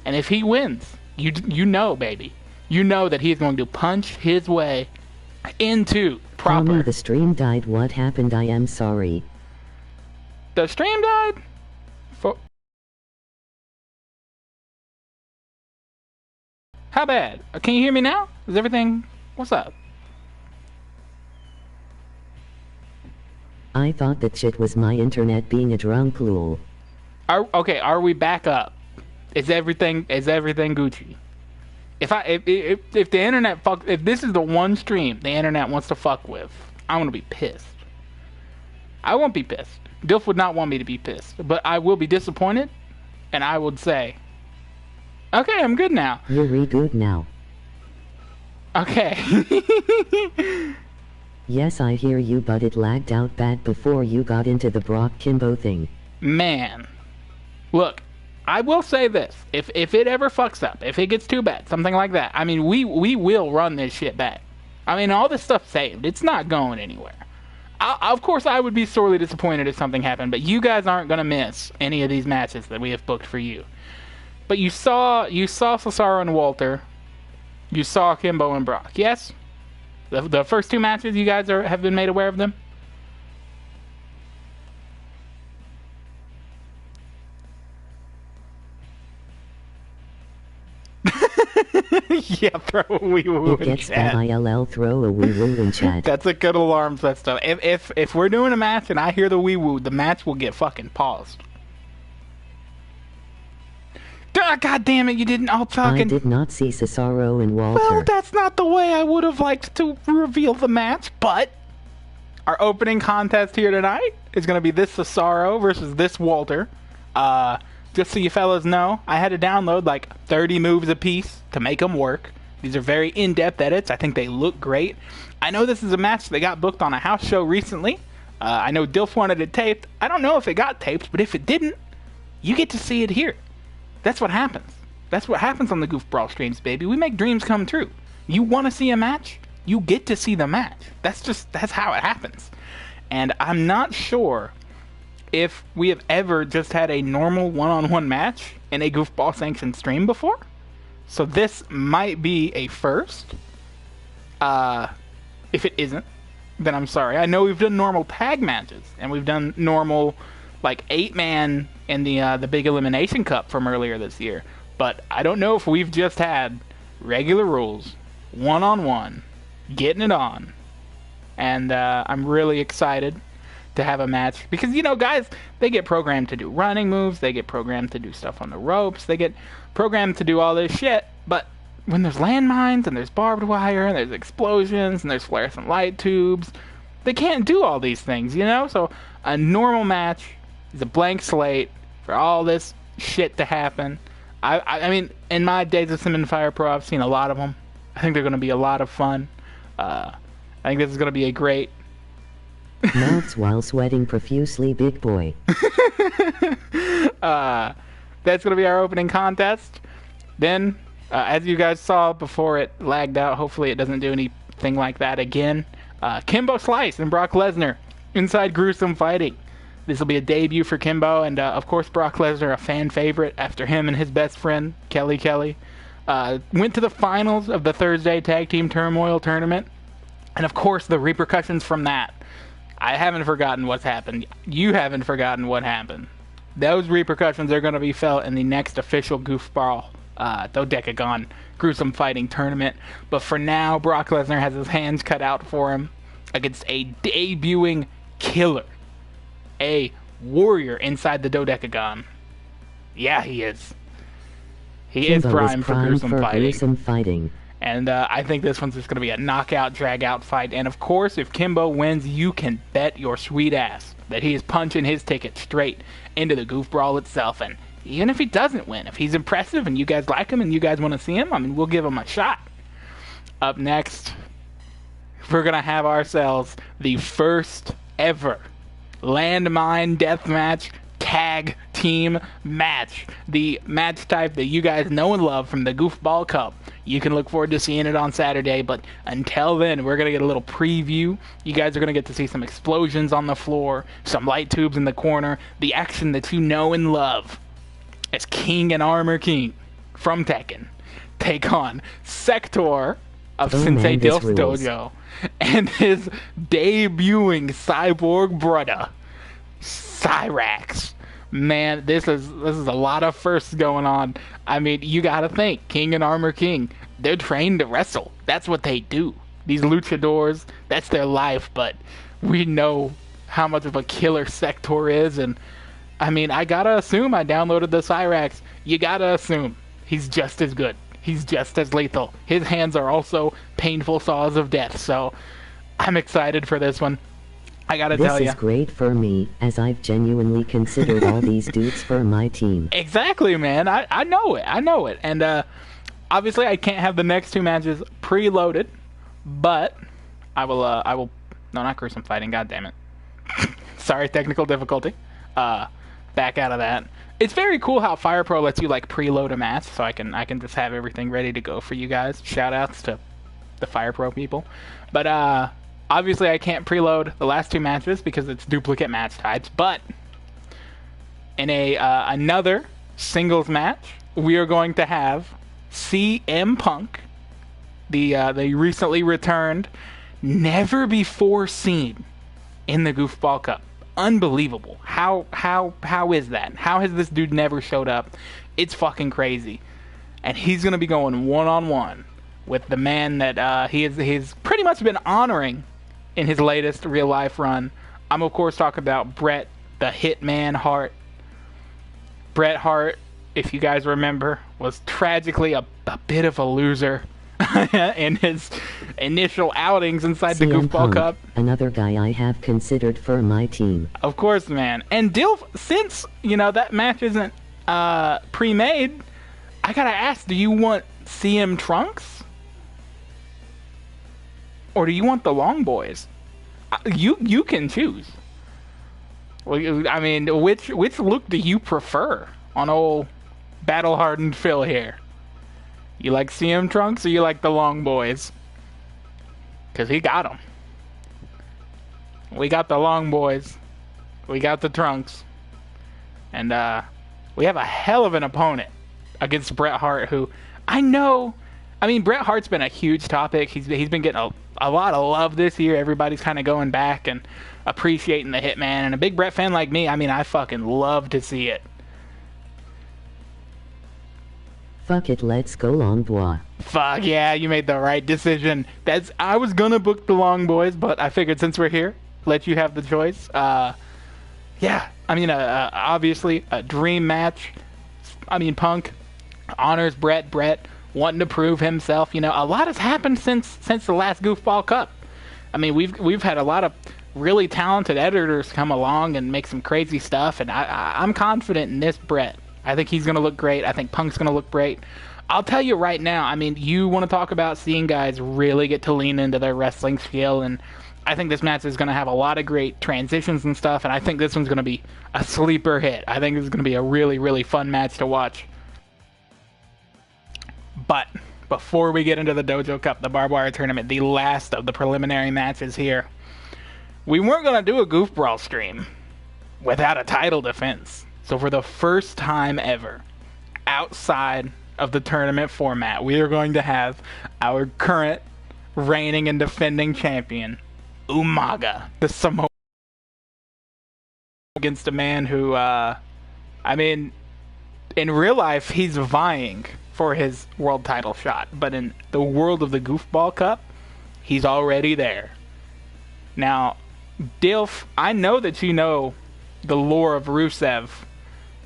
And if he wins, you know, baby, you know that he's going to punch his way into proper. Tommy, the stream died. What happened? I am sorry. The stream died? How bad? Can you hear me now? Is everything... What's up? I thought that shit was my internet being a drunk lol. Okay, are we back up? Is everything Gucci? If the internet if this is the one stream the internet wants to fuck with, I'm gonna be pissed. I won't be pissed. Dilf would not want me to be pissed, but I will be disappointed, and I would say, okay, I'm good now. You're good now. Okay. Yes, I hear you, but it lagged out bad before you got into the Brock Kimbo thing. Man, look, I will say this: if it ever fucks up, if it gets too bad, something like that, I mean, we will run this shit back. I mean, all this stuff's saved; it's not going anywhere. Of course, I would be sorely disappointed if something happened, but you guys aren't gonna miss any of these matches that we have booked for you. But you saw Cesaro and Walter, you saw Kimbo and Brock, yes? The first two matches, you guys have been made aware of them? Yeah, throw a wee woo in Gets chat. that ILL, throw a wee woo in chat. That's a good alarm system. If we're doing a match and I hear the wee woo, the match will get fucking paused. God damn it, you didn't all fucking... I did not see Cesaro and Walter. Well, that's not the way I would have liked to reveal the match, but our opening contest here tonight is going to be this Cesaro versus this Walter. Just so you fellas know, I had to download like 30 moves apiece to make them work. These are very in-depth edits. I think they look great. I know this is a match that got booked on a house show recently. I know Dilf wanted it taped. I don't know if it got taped, but if it didn't, you get to see it here. That's what happens. That's what happens on the Goof Brawl streams, baby. We make dreams come true. You want to see a match? You get to see the match. That's how it happens. And I'm not sure if we have ever just had a normal one-on-one match in a Goofball sanctioned stream before. So this might be a first. If it isn't, then I'm sorry. I know we've done normal tag matches, and we've done normal, like, 8-man in the Big Elimination Cup from earlier this year. But I don't know if we've just had regular rules, one-on-one, getting it on. And I'm really excited to have a match. Because, you know, guys, they get programmed to do running moves, they get programmed to do stuff on the ropes, they get programmed to do all this shit. But when there's landmines, and there's barbed wire, and there's explosions, and there's fluorescent light tubes, they can't do all these things, you know? So a normal match is a blank slate for all this shit to happen. I mean, in my days of Sim and Fire Pro, I've seen a lot of them. I think they're going to be a lot of fun. I think this is going to be a great... Mouths while sweating profusely, big boy. That's going to be our opening contest. Then, as you guys saw before it lagged out, hopefully it doesn't do anything like that again. Kimbo Slice and Brock Lesnar inside Gruesome Fighting. This will be a debut for Kimbo, and of course Brock Lesnar, a fan favorite, after him and his best friend, Kelly, went to the finals of the Thursday Tag Team Turmoil Tournament. And of course the repercussions from that. I haven't forgotten what's happened. You haven't forgotten what happened. Those repercussions are going to be felt in the next official Goofball Dodecagon Gruesome Fighting Tournament. But for now, Brock Lesnar has his hands cut out for him against a debuting killer. A warrior inside the Dodecagon. Yeah, he is. He is Kimbo prime for Gruesome Fighting. Gruesome Fighting. And I think this one's just going to be a knockout, drag-out fight. And, of course, if Kimbo wins, you can bet your sweet ass that he is punching his ticket straight into the Goof Brawl itself. And even if he doesn't win, if he's impressive and you guys like him and you guys want to see him, I mean, we'll give him a shot. Up next, we're going to have ourselves the first ever landmine deathmatch tag team match. The match type that you guys know and love from the Goofball Cup. You can look forward to seeing it on Saturday, but until then, we're going to get a little preview. You guys are going to get to see some explosions on the floor, some light tubes in the corner, the action that you know and love as King and Armor King from Tekken take on Sector of Sensei Dilf's Dojo and his debuting cyborg brother, Cyrax. Man, this is a lot of firsts going on. I mean, you gotta think, King and Armor King, they're trained to wrestle. That's what they do. These luchadors, that's their life, but we know how much of a killer Sector is, and I mean, I gotta assume I downloaded the Cyrax. You gotta assume he's just as good. He's just as lethal. His hands are also painful saws of death, so I'm excited for this one. I gotta tell you. This is great for me, as I've genuinely considered all these dudes for my team. Exactly, man. I know it. I know it. And obviously I can't have the next two matches preloaded, but I will, no, not gruesome fighting, god damn it. Sorry, technical difficulty. Back out of that. It's very cool how Fire Pro lets you, like, preload a match, so I can just have everything ready to go for you guys. Shoutouts to the Fire Pro people. But, obviously, I can't preload the last two matches because it's duplicate match types, but in another singles match, we are going to have CM Punk, the recently returned, never before seen in the Goofball Cup. Unbelievable. How is that? How has this dude never showed up? It's fucking crazy. And he's going to be going one-on-one with the man that he's pretty much been honoring in his latest real-life run. I'm, of course, talking about Bret the Hitman Hart. Bret Hart, if you guys remember, was tragically a bit of a loser in his initial outings inside the CM Goofball Punk, Cup. Another guy I have considered for my team. Of course, man. And Dilf, since, you know, that match isn't pre-made, I gotta ask, do you want CM Trunks? Or do you want the Long Boys? You can choose. Well, I mean, which look do you prefer on old battle-hardened Phil here? You like CM Trunks or you like the Long Boys? Because he got them. We got the Long Boys. We got the Trunks. And we have a hell of an opponent against Bret Hart, who I know... I mean, Bret Hart's been a huge topic. He's been getting a lot of love this year. Everybody's kind of going back and appreciating the Hitman. And a big Bret fan like me, I mean, I fucking love to see it. Fuck it, let's go Long Boy. Fuck yeah, you made the right decision. I was gonna book the Long Boys, but I figured since we're here, let you have the choice. Yeah, I mean, obviously a dream match. I mean, Punk honors Bret wanting to prove himself. You know, a lot has happened since the last Goofball Cup. I mean, we've had a lot of really talented editors come along and make some crazy stuff, and I'm confident in this Bret. I think he's going to look great. I think Punk's going to look great. I'll tell you right now, I mean, you want to talk about seeing guys really get to lean into their wrestling skill, and I think this match is going to have a lot of great transitions and stuff, and I think this one's going to be a sleeper hit. I think this is going to be a really, really fun match to watch. But before we get into the Dojo Cup, the Barbed Wire Tournament, the last of the preliminary matches here, we weren't going to do a Goof Brawl stream without a title defense. So for the first time ever, outside of the tournament format, we are going to have our current reigning and defending champion, Umaga, the Samoan, against a man who, I mean, in real life, he's vying for his world title shot. But in the world of the Goofball Cup, he's already there. Now, Dilf, I know that you know the lore of Rusev,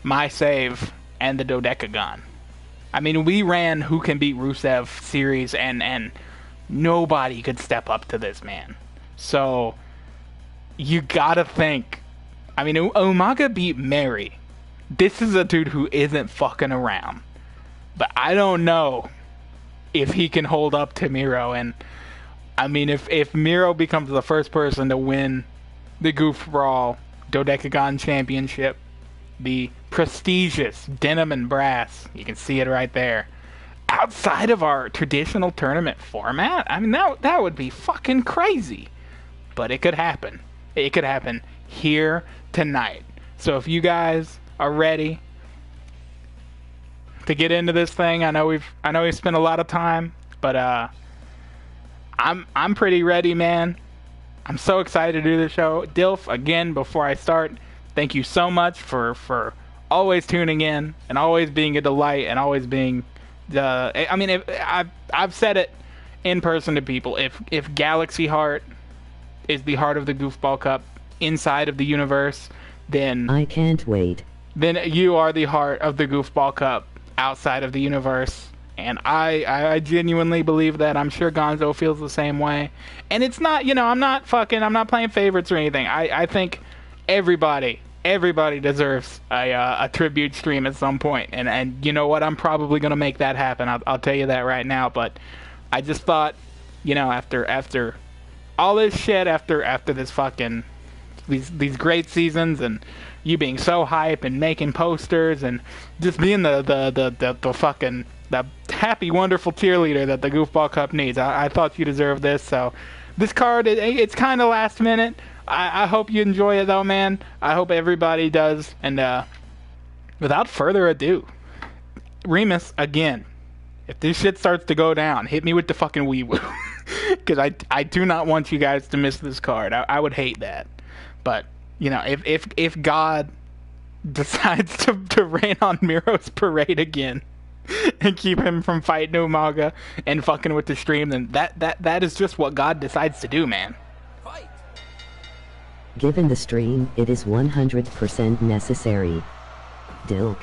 My Save, and the Dodecagon. I mean, we ran Who Can Beat Rusev series, and nobody could step up to this man. So, you gotta think. I mean, Umaga beat Mary. This is a dude who isn't fucking around. But I don't know if he can hold up to Miro. And, I mean, if Miro becomes the first person to win the Goof Brawl Dodecagon Championship, the prestigious Denim and Brass, you can see it right there, outside of our traditional tournament format, I mean, that would be fucking crazy. But it could happen. It could happen here tonight. So if you guys are ready to get into this thing, I know we've spent a lot of time, but I'm pretty ready, man. I'm so excited to do the show. Dilf, again, before I start, thank you so much for always tuning in and always being a delight and always being I mean, I've said it in person to people. If Galaxy Heart is the heart of the Goofball Cup inside of the universe, then I can't wait. Then you are the heart of the Goofball Cup outside of the universe. And I genuinely believe that. I'm sure Gonzo feels the same way. And it's not, I'm not playing favorites or anything. I think everybody deserves a tribute stream at some point. And you know what? I'm probably going to make that happen. I'll tell you that right now. But I just thought, after all this shit, after this fucking, these great seasons, and you being so hype and making posters and just being the fucking the happy, wonderful cheerleader that the Goofball Cup needs. I thought you deserved this. So this card, it's kind of last minute. I hope you enjoy it, though, man. I hope everybody does. And without further ado, Remus, again, if this shit starts to go down, hit me with the fucking wee-woo. Because I do not want you guys to miss this card. I would hate that. But, if God decides to rain on Miro's parade again and keep him from fighting Umaga and fucking with the stream, then that is just what God decides to do, man. Given the stream, it is 100% necessary. Dilk.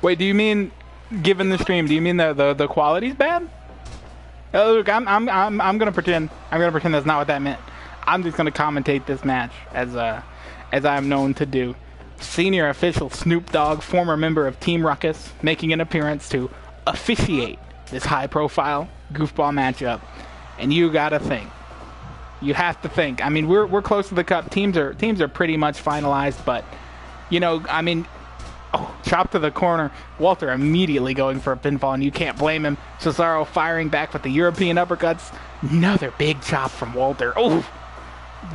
Wait, do you mean given the stream? Do you mean the quality's bad? Look, I'm gonna pretend that's not what that meant. I'm just gonna commentate this match as I'm known to do. Senior official Snoop Dogg, former member of Team Ruckus, making an appearance to officiate this high-profile goofball matchup. And you gotta think. You have to think. I mean, we're close to the cup. Teams are pretty much finalized, but chop to the corner. Walter immediately going for a pinfall, and you can't blame him. Cesaro firing back with the European uppercuts. Another big chop from Walter. Oh,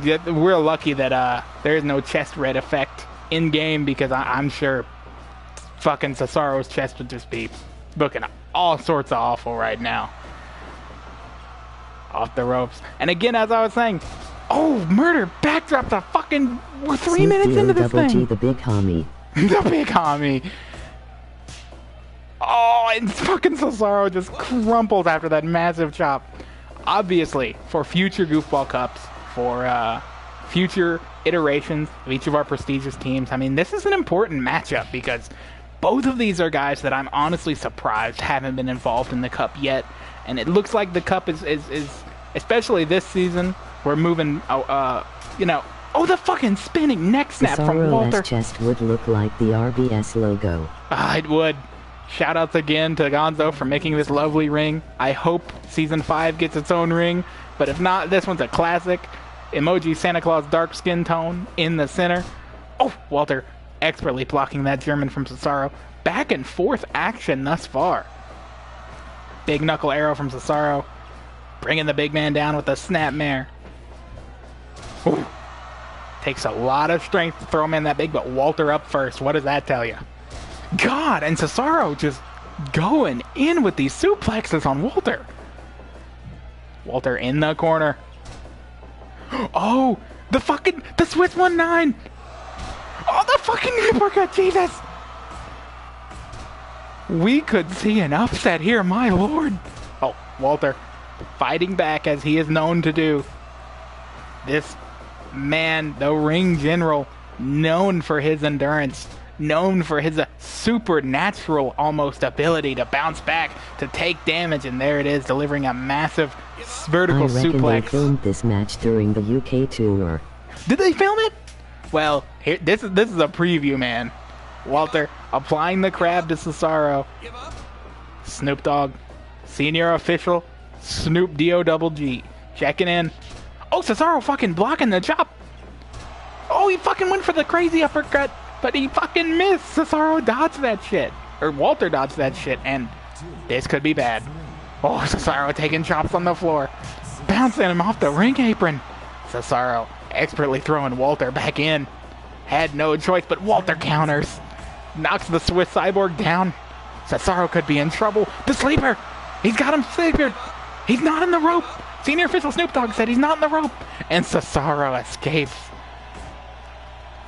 we're lucky that there is no chest red effect in game, because I'm sure fucking Cesaro's chest would just be looking all sorts of awful right now. Off the ropes. And again, as I was saying, murder backdrop the fucking, we're 3 minutes into this thing. G, the big homie. The big homie. Oh, and fucking Cesaro just crumples after that massive chop. Obviously, for future Goofball Cups, for future iterations of each of our prestigious teams, I mean, this is an important matchup, because both of these are guys that I'm honestly surprised haven't been involved in the cup yet. And it looks like the cup is especially this season, we're moving, the fucking spinning neck snap from Walter. Cesaro's chest would look like the RBS logo. It would. Shoutouts again to Gonzo for making this lovely ring. I hope Season 5 gets its own ring, but if not, this one's a classic. Emoji Santa Claus dark skin tone in the center. Oh, Walter expertly blocking that German from Cesaro. Back and forth action thus far. Big knuckle arrow from Cesaro, bringing the big man down with a snapmare. Ooh. Takes a lot of strength to throw him in that big, but Walter up first. What does that tell you? God, and Cesaro just going in with these suplexes on Walter. Walter in the corner. Oh, the Swiss 1-9. Oh, the fucking uppercut, Jesus. We could see an upset here, my lord. Oh, Walter fighting back as he is known to do. This man, the ring general, known for his endurance, known for his supernatural almost ability to bounce back, to take damage, and there it is, delivering a massive vertical suplex. They filmed this match during the UK tour. Did they film it? Well, here, this is a preview, man. Walter applying the crab to Cesaro. Snoop Dogg, senior official, Snoop D-O-double-G, checking in. Oh, Cesaro fucking blocking the chop. Oh, he fucking went for the crazy uppercut, but he fucking missed. Cesaro dodged that shit. Or Walter dodged that shit, and this could be bad. Oh, Cesaro taking chops on the floor, bouncing him off the ring apron. Cesaro expertly throwing Walter back in. Had no choice, but Walter counters. Knocks the Swiss Cyborg down. Cesaro could be in trouble. The sleeper! He's got him sleepered. He's not in the rope. Senior official Snoop Dogg said he's not in the rope. And Cesaro escapes.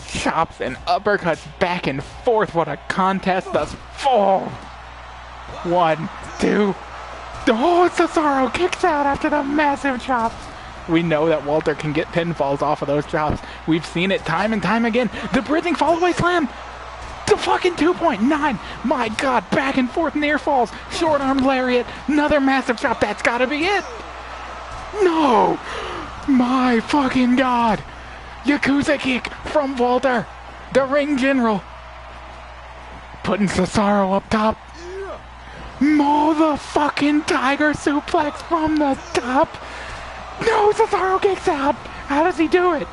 Chops and uppercuts back and forth. What a contest thus far. 1, 2. Oh, Cesaro kicks out after the massive chops. We know that Walter can get pinfalls off of those chops. We've seen it time and time again. The bridging fallaway slam. The fucking 2.9. My God, back and forth near falls. Short arm lariat. Another massive chop. That's gotta be it. No. My fucking God. Yakuza kick from Walter. The ring general. Putting Cesaro up top. Motherfucking tiger suplex from the top. No, Cesaro kicks out. How does he do it?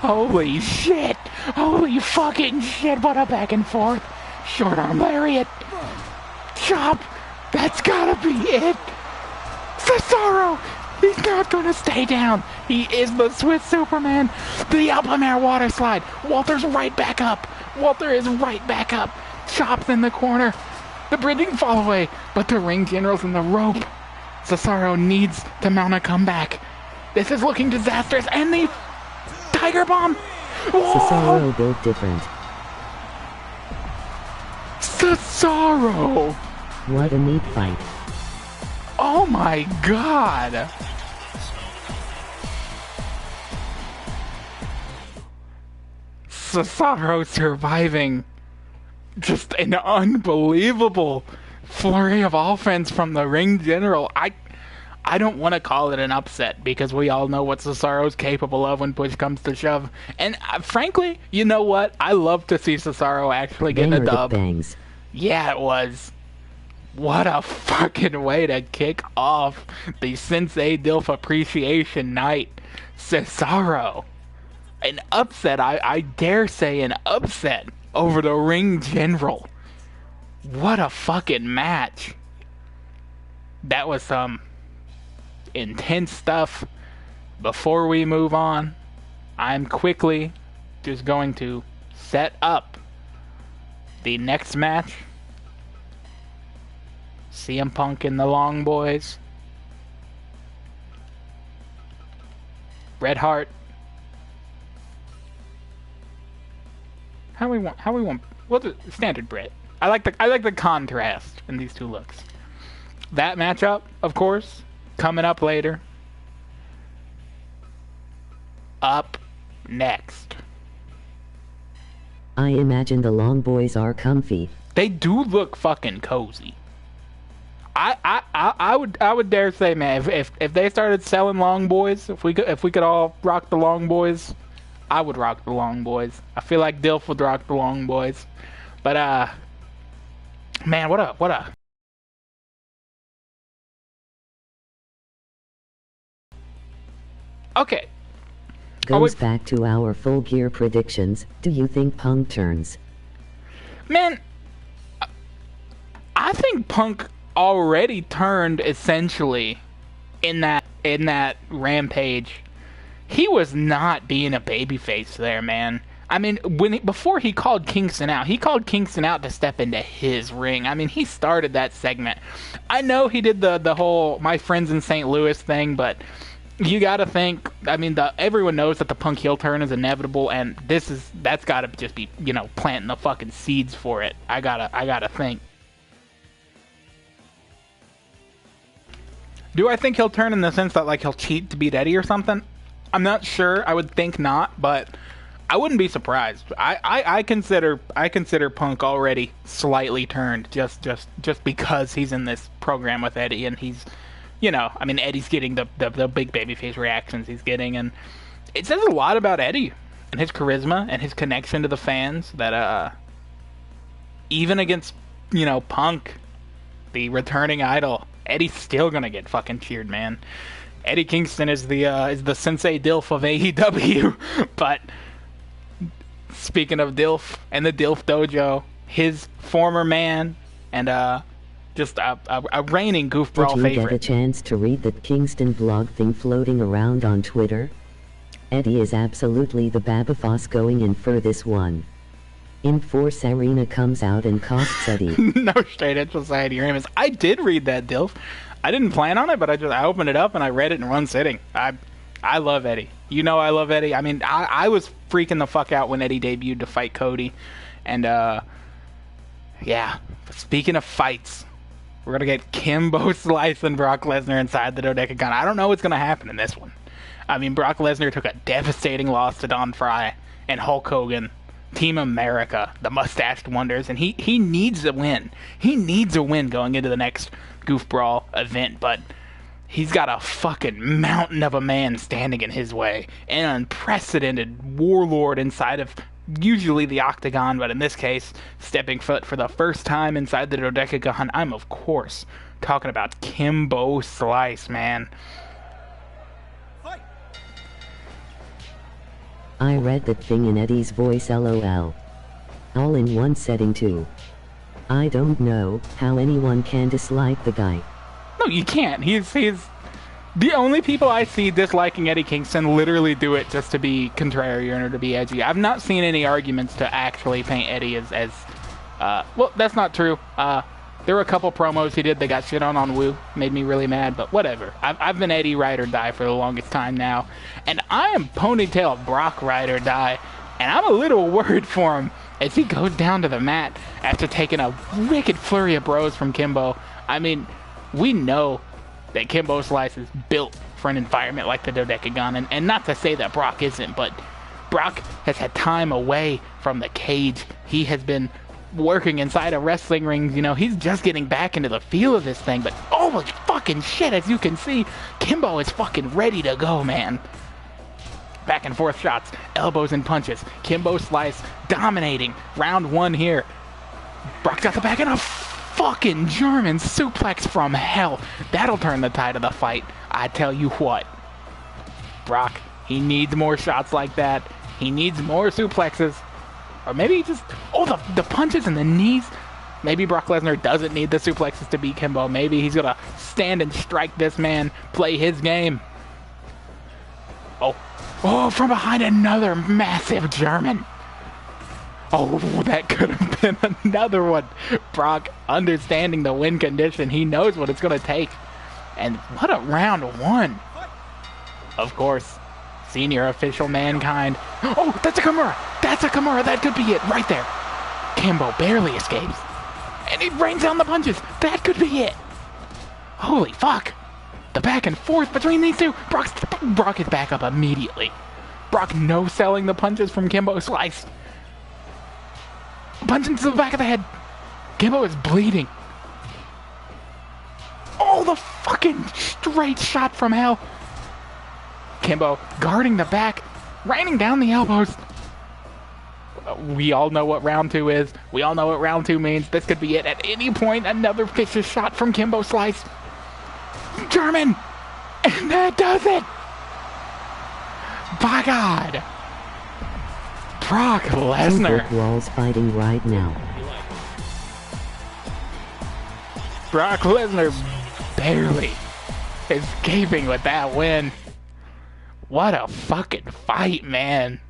Holy shit. Holy fucking shit. What a back and forth. Short arm lariat. Chop. That's gotta be it. Cesaro. He's not gonna stay down. He is the Swiss Superman. The Alpamare water slide. Walter's right back up. Walter is right back up. Chops in the corner. The bridging fall away. But the ring general's in the rope. Cesaro needs to mount a comeback. This is looking disastrous. And the Tiger Bomb. Whoa! Cesaro built different. Cesaro. What a neat fight. Oh my God. Cesaro surviving just an unbelievable flurry of offense from the ring general. I don't want to call it an upset because we all know what Cesaro's capable of when push comes to shove. And frankly, you know what? I love to see Cesaro actually getting a dub. Bangs. Yeah, it was. What a fucking way to kick off the Sensei Dilf Appreciation Night. Cesaro. An upset, I dare say an upset over the ring general. What a fucking match. That was some intense stuff. Before we move on, I'm quickly just going to set up the next match. CM Punk and the Long Boys. Bret Hart. How we want well, the standard Bret. I like the contrast in these two looks. That matchup, of course, coming up later. Up next. I imagine the Long Boys are comfy. They do look fucking cozy. I would dare say, man, if they started selling Long Boys, if we could all rock the Long Boys, I would rock the Long Boys. I feel like Dilf would rock the Long Boys. But man, what a okay. Goes back to our Full Gear predictions. Do you think Punk turns? Man, I think Punk already turned essentially in that Rampage. He was not being a babyface there, man. I mean, before he called Kingston out to step into his ring. I mean, he started that segment. I know he did the whole my friends in St. Louis thing, but you gotta think. I mean, everyone knows that the Punk heel turn is inevitable, and that's gotta just be, you know, planting the fucking seeds for it. I gotta think. Do I think he'll turn in the sense that like he'll cheat to beat Eddie or something? I'm not sure. I would think not, but I wouldn't be surprised. I consider Punk already slightly turned just because he's in this program with Eddie, and he's, I mean, Eddie's getting the big babyface reactions he's getting, and it says a lot about Eddie and his charisma and his connection to the fans that even against Punk, the returning idol, Eddie's still gonna get fucking cheered, man. Eddie Kingston is the Sensei Dilf of AEW, but speaking of Dilf and the Dilf Dojo, his former man and just a reigning goofball favorite. Did you get a chance to read that Kingston vlog thing floating around on Twitter? Eddie is absolutely the Babafoss going in for this one. Enforce Arena comes out and costs Eddie. No straight edge Society Ramus. I did read that, Dilf. I didn't plan on it, but I opened it up and I read it in one sitting. I love Eddie. I love Eddie. I mean, I was freaking the fuck out when Eddie debuted to fight Cody. And, yeah. Speaking of fights, we're going to get Kimbo Slice and Brock Lesnar inside the Dodecagon. I don't know what's going to happen in this one. I mean, Brock Lesnar took a devastating loss to Don Fry and Hulk Hogan. Team America, the Mustached Wonders, and he needs a win. He needs a win going into the next Goof Brawl event, but he's got a fucking mountain of a man standing in his way. An unprecedented warlord inside of usually the Octagon, but in this case, stepping foot for the first time inside the Dodecagon. I'm, of course, talking about Kimbo Slice, man. I read that thing in Eddie's voice, lol. All in one setting too. I don't know how anyone can dislike the guy. No, you can't. He's the only people I see disliking Eddie Kingston literally do it just to be contrarian or to be edgy. I've not seen any arguments to actually paint Eddie as well, that's not true. There were a couple promos he did that got shit on Woo. Made me really mad, but whatever. I've been Eddie Ride or Die for the longest time now. And I am Ponytail Brock Ride or Die. And I'm a little worried for him as he goes down to the mat after taking a wicked flurry of bros from Kimbo. I mean, we know that Kimbo Slice is built for an environment like the Dodecagon. And not to say that Brock isn't, but Brock has had time away from the cage. He has been working inside a wrestling ring, he's just getting back into the feel of this thing, but holy fucking shit, as you can see, Kimbo is fucking ready to go, man. Back and forth shots, elbows and punches, Kimbo Slice dominating round one here. Brock's got the back and a fucking German suplex from hell. That'll turn the tide of the fight, I tell you what. Brock, he needs more shots like that. He needs more suplexes. Or maybe just, the punches and the knees. Maybe Brock Lesnar doesn't need the suplexes to beat Kimbo. Maybe he's going to stand and strike this man, play his game. Oh, from behind another massive German. Oh, that could have been another one. Brock, understanding the win condition, he knows what it's going to take. And what a round one. Of course, senior official Mankind. Oh, that's a Kimura. That's a Kimura. That could be it right there. Kimbo barely escapes. And he rains down the punches. That could be it. Holy fuck. The back and forth between these two. Brock is back up immediately. Brock no-selling the punches from Kimbo Slice. Punch into the back of the head. Kimbo is bleeding. Oh, the fucking straight shot from hell. Kimbo guarding the back, raining down the elbows. We all know what round two is. We all know what round two means. This could be it at any point. Another vicious shot from Kimbo Slice. German! And that does it! By God! Brock Lesnar. Two walls fighting right now. Brock Lesnar barely escaping with that win. What a fucking fight, man.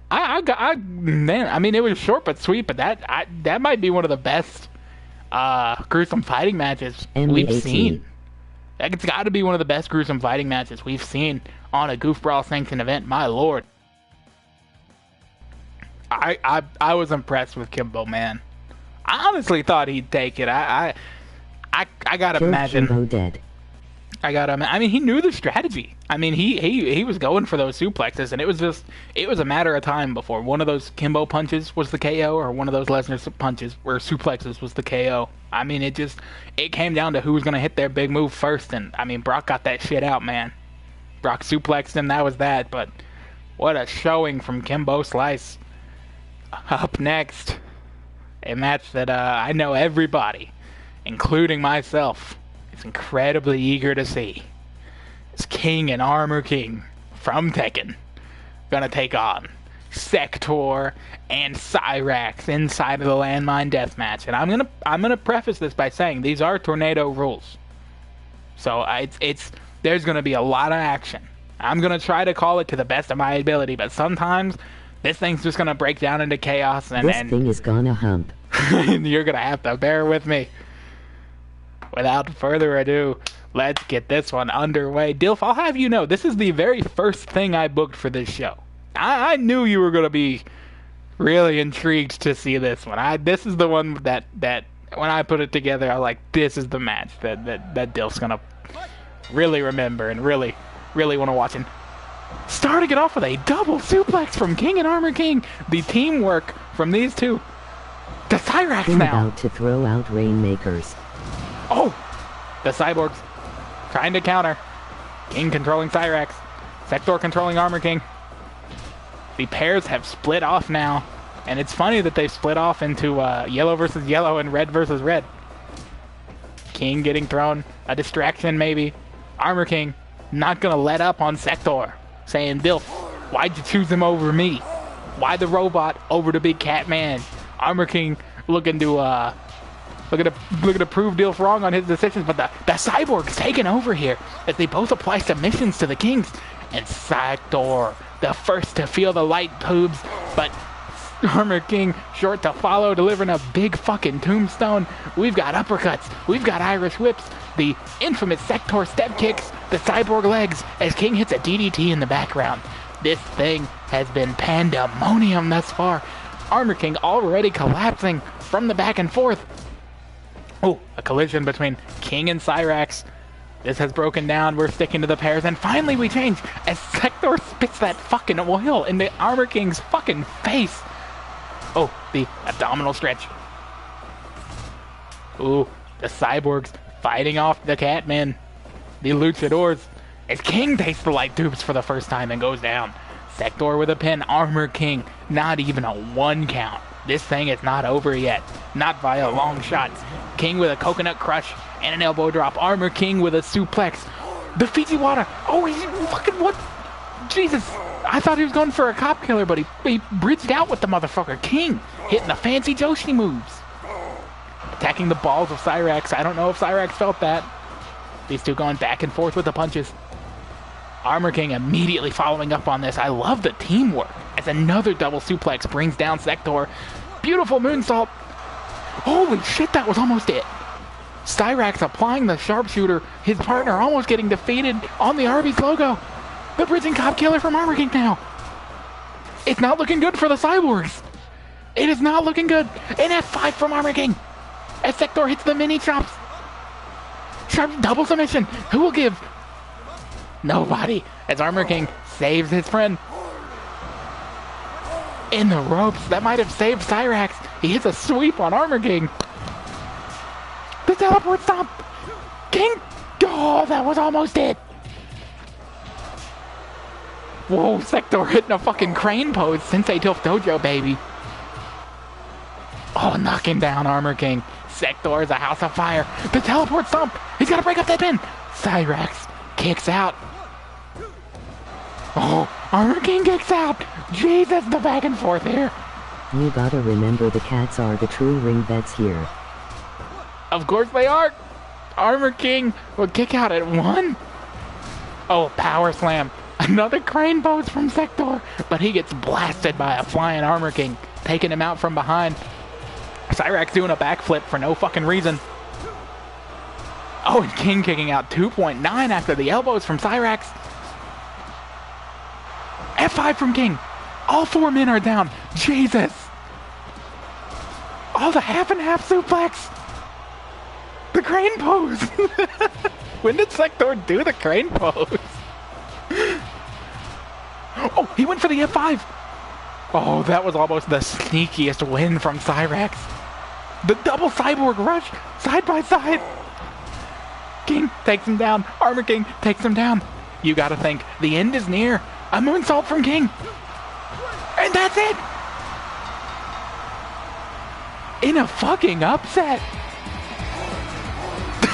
Man, I mean, it was short but sweet, but that might be one of the best gruesome fighting matches we've seen. It's got to be one of the best gruesome fighting matches we've seen on a Goof Brawl sanctioned event. My lord. I was impressed with Kimbo, man. I honestly thought he'd take it. I gotta imagine. Kimbo dead. I got him. I mean, he knew the strategy. I mean, he was going for those suplexes, and it was a matter of time before one of those Kimbo punches was the KO, or one of those Lesnar punches or suplexes was the KO. I mean, it came down to who was going to hit their big move first, and I mean, Brock got that shit out, man. Brock suplexed him, that was that, but what a showing from Kimbo Slice. Up next, a match that I know everybody, including myself, is incredibly eager to see. It's King and Armor King from Tekken gonna take on Sector and Cyrax inside of the landmine deathmatch. And I'm gonna preface this by saying these are tornado rules, so there's gonna be a lot of action. I'm gonna try to call it to the best of my ability, but sometimes this thing's just gonna break down into chaos, and this thing is gonna hump. You're gonna have to bear with me. Without further ado, let's get this one underway. Dilf, I'll have you know, this is the very first thing I booked for this show. I knew you were gonna be really intrigued to see this one. This is the one that when I put it together, I was like, this is the match that Dilf's gonna really remember and really want to watch. And starting it off with a double suplex from King and Armor King. The teamwork from these two. The Cyrax King now. about to throw out Rainmakers. Oh! The Cyborgs trying to counter. King controlling Cyrax. Sector controlling Armor King. The pairs have split off now. And it's funny that they split off into yellow versus yellow and red versus red. King getting thrown. A distraction maybe. Armor King not gonna let up on Sector. Saying, Dilf, why'd you choose him over me? Why the robot over the big cat man? Armor King looking to prove Dilf wrong on his decisions, but the Cyborg's taking over here as they both apply submissions to the Kings. And Sector, the first to feel the light tubes, but Armor King short to follow, delivering a big fucking tombstone. We've got uppercuts, we've got Irish whips, the infamous Sector step kicks, the Cyborg legs as King hits a DDT in the background. This thing has been pandemonium thus far. Armor King already collapsing from the back and forth. Oh, a collision between King and Cyrax. This has broken down. We're sticking to the pairs, and finally we change as Sector spits that fucking oil into Armor King's fucking face. Oh, the abdominal stretch. Ooh, the Cyborgs fighting off the Catmen. The Luchadors as King takes the light tubes for the first time and goes down. Sector with a pin. Armor King, not even a 1 count. This thing is not over yet. Not by a long shot. King with a coconut crush and an elbow drop. Armor King with a suplex. The Fiji water. Oh, he's fucking what? Jesus. I thought he was going for a cop killer, but he bridged out with the motherfucker. King hitting the fancy Joshi moves. Attacking the balls of Cyrax. I don't know if Cyrax felt that. These two going back and forth with the punches. Armor King immediately following up on this. I love the teamwork as another double suplex brings down Sector. Beautiful moonsault. Holy shit, that was almost it. Cyrax applying the sharpshooter. His partner almost getting defeated on the Arby's logo. The bridging cop killer from Armor King now. It's not looking good for the Cyborgs. It is not looking good. An F5 from Armor King as Sector hits the mini chops. Sharp double submission. Who will give? Nobody. As Armor King saves his friend. In the ropes. That might have saved Cyrax. He hits a sweep on Armor King. The teleport stomp. King. Oh, that was almost it. Whoa, Sector hitting a fucking crane pose. Sensei Tilf Dojo, baby. Oh, knocking down Armor King. Sector is a house of fire. The teleport stomp. He's got to break up that pin. Cyrax kicks out. Oh, Armor King kicks out. Jesus, the back and forth here. You gotta remember the cats are the true ring vets here. Of course they are. Armor King will kick out at 1. Oh, power slam. Another crane pose from Sector, but he gets blasted by a flying Armor King, taking him out from behind. Cyrax doing a backflip for no fucking reason. Oh, and King kicking out 2.9 after the elbows from Cyrax. F5 from King. All 4 men are down. Jesus. Oh, the half and half suplex. The crane pose. When did Sector do the crane pose? Oh, he went for the F5. Oh, that was almost the sneakiest win from Cyrax. The double cyborg rush, side by side. King takes him down. Armor King takes him down. You gotta think, the end is near. A moonsault from King. And that's it. In a fucking upset.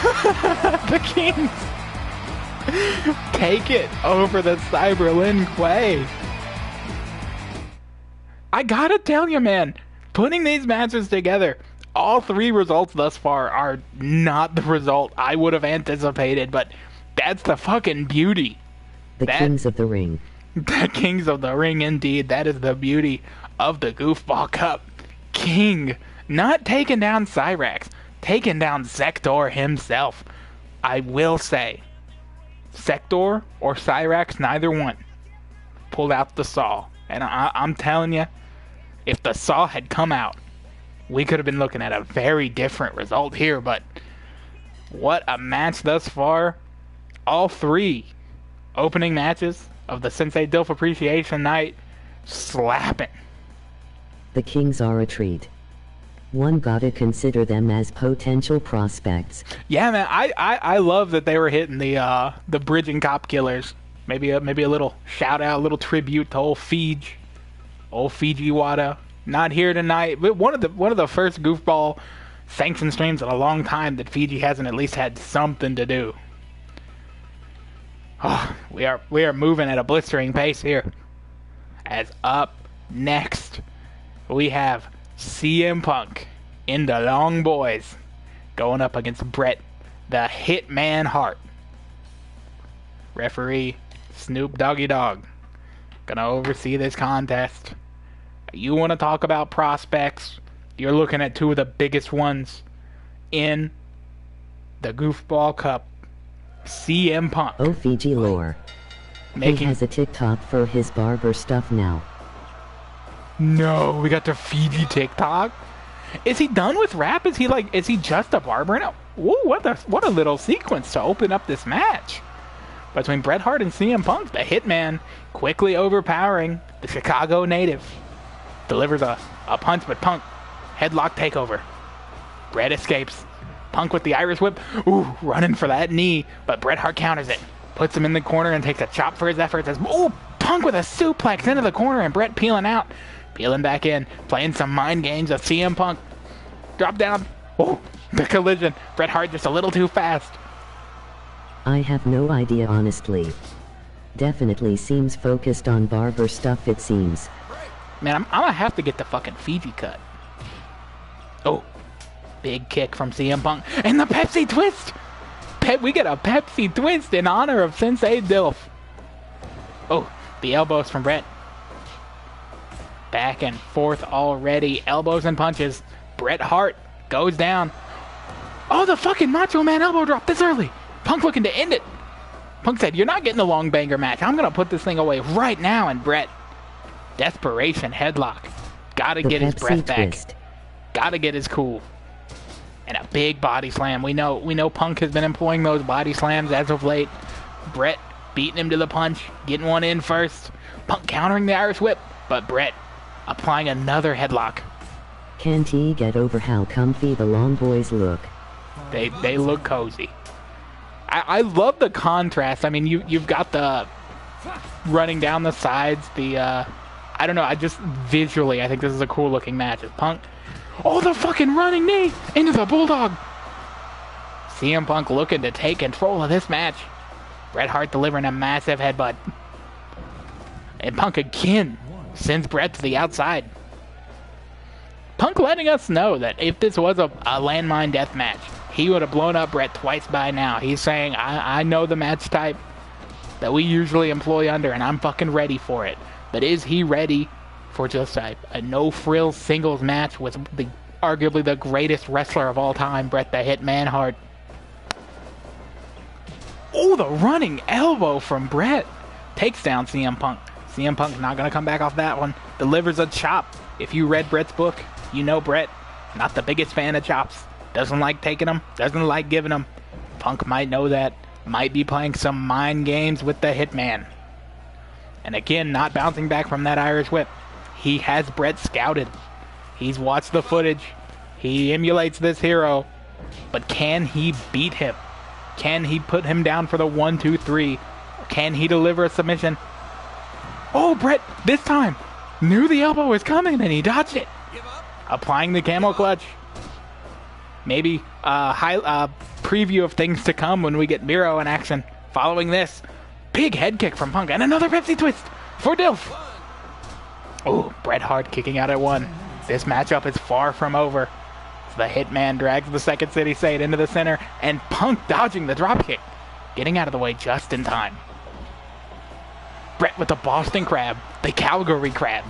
The Kings take it over the Cyberlin Quay. I gotta tell you, man, putting these matches together, all three results thus far are not the result I would have anticipated, but that's the fucking beauty. Kings of the Ring. The Kings of the Ring, indeed. That is the beauty of the Goofball Cup. King, not taking down Cyrax, taking down Sector himself. I will say, Sector or Cyrax, neither one, pulled out the saw. And I'm telling you, if the saw had come out, we could have been looking at a very different result here. But what a match thus far. All three opening matches of the Sensei Dilf Appreciation Night, slapping. The Kings are a treat. One gotta consider them as potential prospects. Yeah, man, I love that they were hitting the bridging cop killers. Maybe a little shout out, a little tribute to old Fiji Wada. Not here tonight, but one of the first goofball sanction streams in a long time that Fiji hasn't at least had something to do. Oh, we are moving at a blistering pace here. As up next, we have CM Punk in the Long Boys going up against Bret the Hitman Hart. Referee Snoop Doggy Dogg gonna oversee this contest. You want to talk about prospects? You're looking at two of the biggest ones in the Goofball Cup. CM Punk. Oh, Fiji lore. He has a TikTok for his barber stuff now. No, we got the Fiji TikTok. Is he done with rap? Is he just a barber now? Whoa, what a little sequence to open up this match between Bret Hart and CM Punk. The Hitman quickly overpowering the Chicago native. Delivers a punch, but Punk headlock takeover. Bret escapes. Punk with the Irish whip. Ooh, running for that knee, but Bret Hart counters it. Puts him in the corner and takes a chop for his efforts. Ooh, Punk with a suplex into the corner and Bret peeling out. Peeling back in, playing some mind games of CM Punk. Drop down. Oh, the collision. Bret Hart just a little too fast. I have no idea, honestly. Definitely seems focused on barber stuff, it seems. Man, I'm gonna have to get the fucking Fiji cut. Oh, big kick from CM Punk. And the Pepsi twist! We get a Pepsi twist in honor of Sensei Dilf. Oh, the elbows from Bret. Back and forth already. Elbows and punches. Bret Hart goes down. Oh, the fucking Macho Man elbow drop this early. Punk looking to end it. Punk said, you're not getting a long banger match. I'm going to put this thing away right now. And Bret, desperation headlock. Gotta get his breath back. Gotta get his cool. And a big body slam. We know Punk has been employing those body slams as of late. Bret beating him to the punch. Getting one in first. Punk countering the Irish whip. But Bret applying another headlock. Can't he get over how comfy the Long Boys look? They look cozy. I love the contrast. I mean, you've got the running down the sides. I don't know. I just visually, I think this is a cool looking match. It's Punk. Oh, the fucking running knee into the Bulldog. CM Punk looking to take control of this match. Bret Hart delivering a massive headbutt. And Punk again sends Bret to the outside. Punk letting us know that if this was a landmine death match, he would have blown up Bret twice by now. He's saying, I know the match type that we usually employ under, and I'm fucking ready for it. But is he ready for just a no-frills singles match with arguably the greatest wrestler of all time, Bret the Hitman Hart? Oh, the running elbow from Bret. Takes down CM Punk. CM Punk not going to come back off that one. Delivers a chop. If you read Bret's book, you know Bret, not the biggest fan of chops. Doesn't like taking them. Doesn't like giving them. Punk might know that. might be playing some mind games with the Hitman. And again, not bouncing back from that Irish whip. He has Bret scouted. He's watched the footage. He emulates this hero. But can he beat him? Can he put him down for the 1, 2, 3? Can he deliver a submission? Oh, Bret, this time, knew the elbow was coming and he dodged it. Applying the camel clutch. Maybe a preview of things to come when we get Miro in action. Following this, big head kick from Punk and another Pepsi twist for Dilf. Oh, Bret Hart kicking out at 1. This matchup is far from over. The Hitman drags the Second City Saint into the center, and Punk dodging the dropkick, getting out of the way just in time. Bret with the Boston Crab, the Calgary Crab.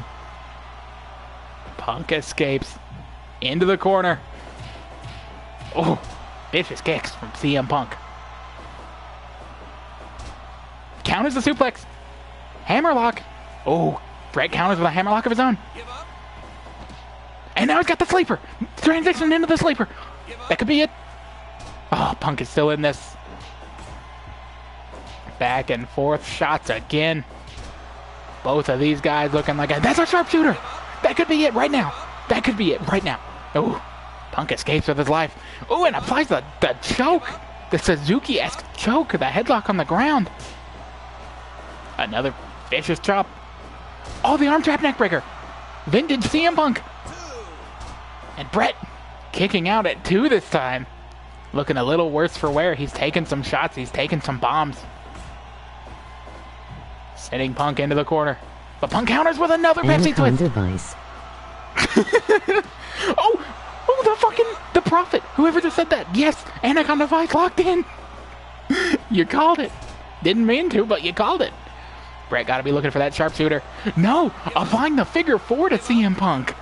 Punk escapes into the corner. Oh, vicious kicks from CM Punk. Counters the suplex. Hammerlock. Oh, Bret counters with a hammerlock of his own. And now he's got the sleeper. Transition into the sleeper. That could be it. Oh, Punk is still in this. Back and forth shots again. Both of these guys looking like that's a sharpshooter. That could be it right now. That could be it right now. Oh, Punk escapes with his life. Oh, and applies the choke. The Suzuki-esque choke. The headlock on the ground. Another vicious chop. Oh, the arm trap neckbreaker. Vintage CM Punk. And Bret kicking out at 2 this time. Looking a little worse for wear. He's taking some shots. He's taking some bombs. Sending Punk into the corner. But Punk counters with another Pepsi twist. Device. The Prophet. Whoever just said that. Yes, Anaconda Vice locked in. You called it. Didn't mean to, but you called it. Bret got to be looking for that sharpshooter. No, applying the figure 4 to CM Punk.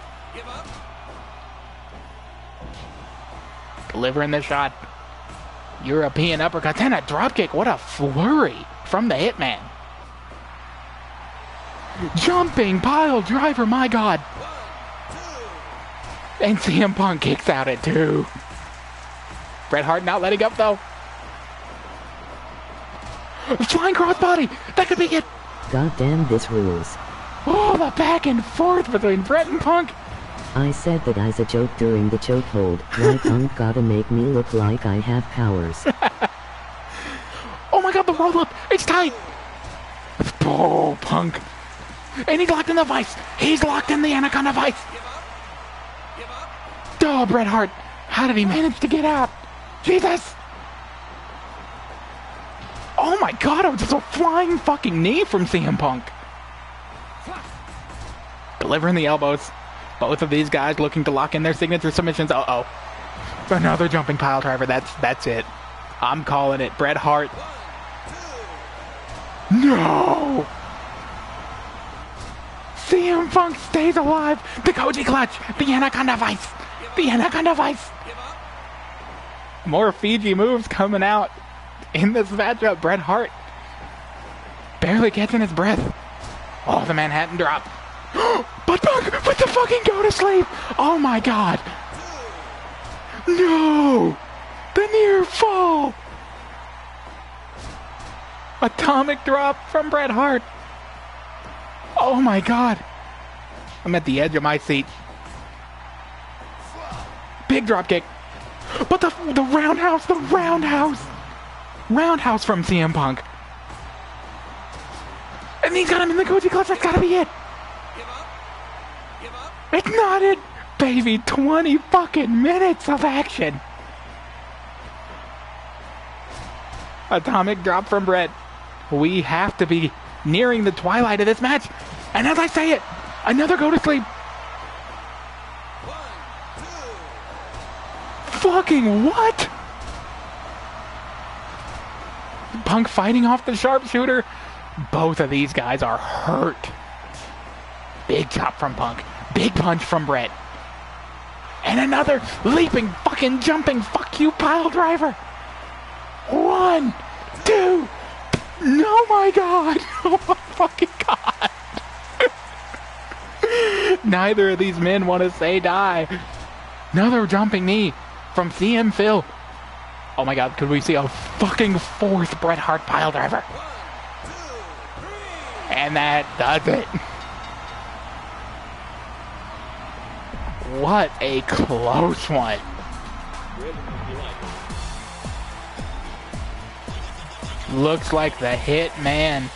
Delivering the shot. European uppercut and a dropkick. What a flurry from the Hitman. Jumping pile driver, my God. And CM Punk kicks out at 2. Bret Hart not letting up, though. Flying crossbody. That could be it. Goddamn, this rules. Oh, the back and forth between Bret and Punk. I said that as a joke during the chokehold. Why Punk gotta make me look like I have powers? Oh my God, the roll up. It's tight. Oh, Punk. And he's locked in the vice. He's locked in the Anaconda Vice. Oh, Bret Hart. How did he manage to get out? Jesus. Oh my God, it was just a flying fucking knee from CM Punk. Delivering the elbows. Both of these guys looking to lock in their signature submissions. Uh-oh. Another jumping pile driver. That's it. I'm calling it. Bret Hart. No! CM Punk stays alive. The Koji clutch. The Anaconda Vice. The Anaconda Vice. More Fiji moves coming out in this matchup. Bret Hart barely catching his breath. Oh, the Manhattan drop. But Punk with the fucking go to sleep. Oh my God. No. The near fall. Atomic drop from Bret Hart. Oh my God. I'm at the edge of my seat. Big drop kick. But the roundhouse, roundhouse from CM Punk. And he's got him in the Koji clutch. That's gotta be it. It's not it, baby. 20 fucking minutes of action. Atomic drop from Bret. We have to be nearing the twilight of this match. And as I say it, another go to sleep. Fucking what? Punk fighting off the sharpshooter. Both of these guys are hurt. Big chop from Punk. Big punch from Bret. And another leaping, fucking jumping, fuck you pile driver. 1, 2. No, my God. Oh, my fucking God. Neither of these men want to say die. Another jumping knee from CM Phil. Oh my god, could we see a fucking fourth Bret Hart pile driver? And that does it. What a close one. Looks like the hit man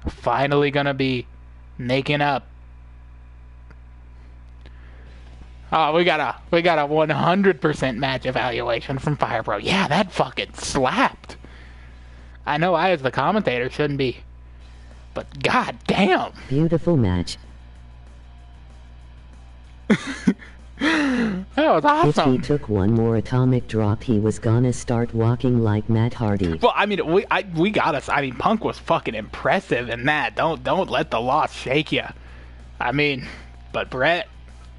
finally gonna be making up. Oh, we got a 100% match evaluation from Fire Pro. Yeah, that fucking slapped. I know I as the commentator shouldn't be, but god damn. Beautiful match. That was awesome. If he took one more atomic drop, he was gonna start walking like Matt Hardy. Well, I mean, we got us. I mean, Punk was fucking impressive in that. Don't let the loss shake you. I mean, but Bret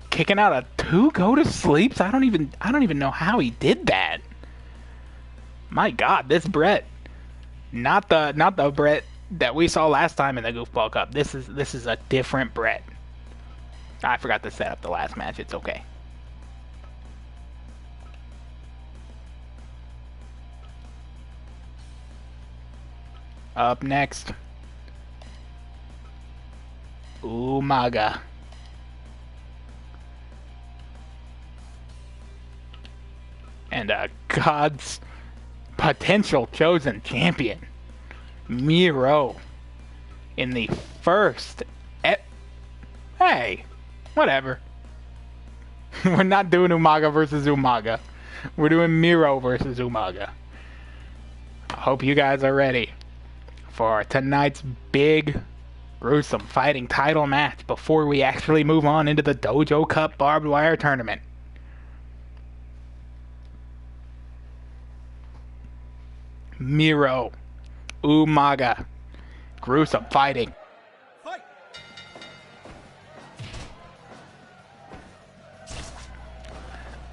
kicking out a 2 go-to-sleeps? I don't even know how he did that. My God, this Bret, not the Bret that we saw last time in the Goofball Cup. This is a different Bret. I forgot to set up the last match. It's okay. Up next, Umaga. And God's potential chosen champion, Miro, in the first. Hey, whatever. We're not doing Umaga versus Umaga. We're doing Miro versus Umaga. I hope you guys are ready for tonight's big, gruesome fighting title match before we actually move on into the Dojo Cup Barbed Wire Tournament. Miro, Umaga, gruesome fighting. Fight.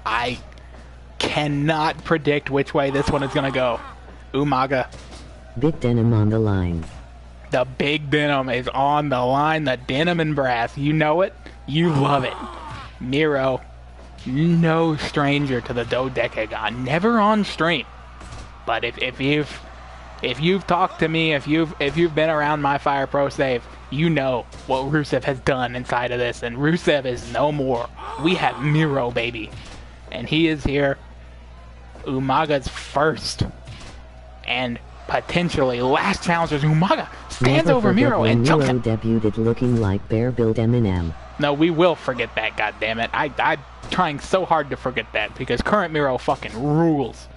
I cannot predict which way this one is going to go. Umaga. Big denim on the line. The big denim is on the line. The denim and brass. You know it. You love it. Miro, no stranger to the Dodecagon. Never on stream. But if you've talked to me, if you've been around my Fire Pro save, you know what Rusev has done inside of this, and Rusev is no more. We have Miro, baby, and he is here. Umaga's first and potentially last challenger. Umaga stands over Miro and chokes him. Miro debuted looking like bare-built Eminem. No, we will forget that. Goddammit, I'm trying so hard to forget that because current Miro fucking rules.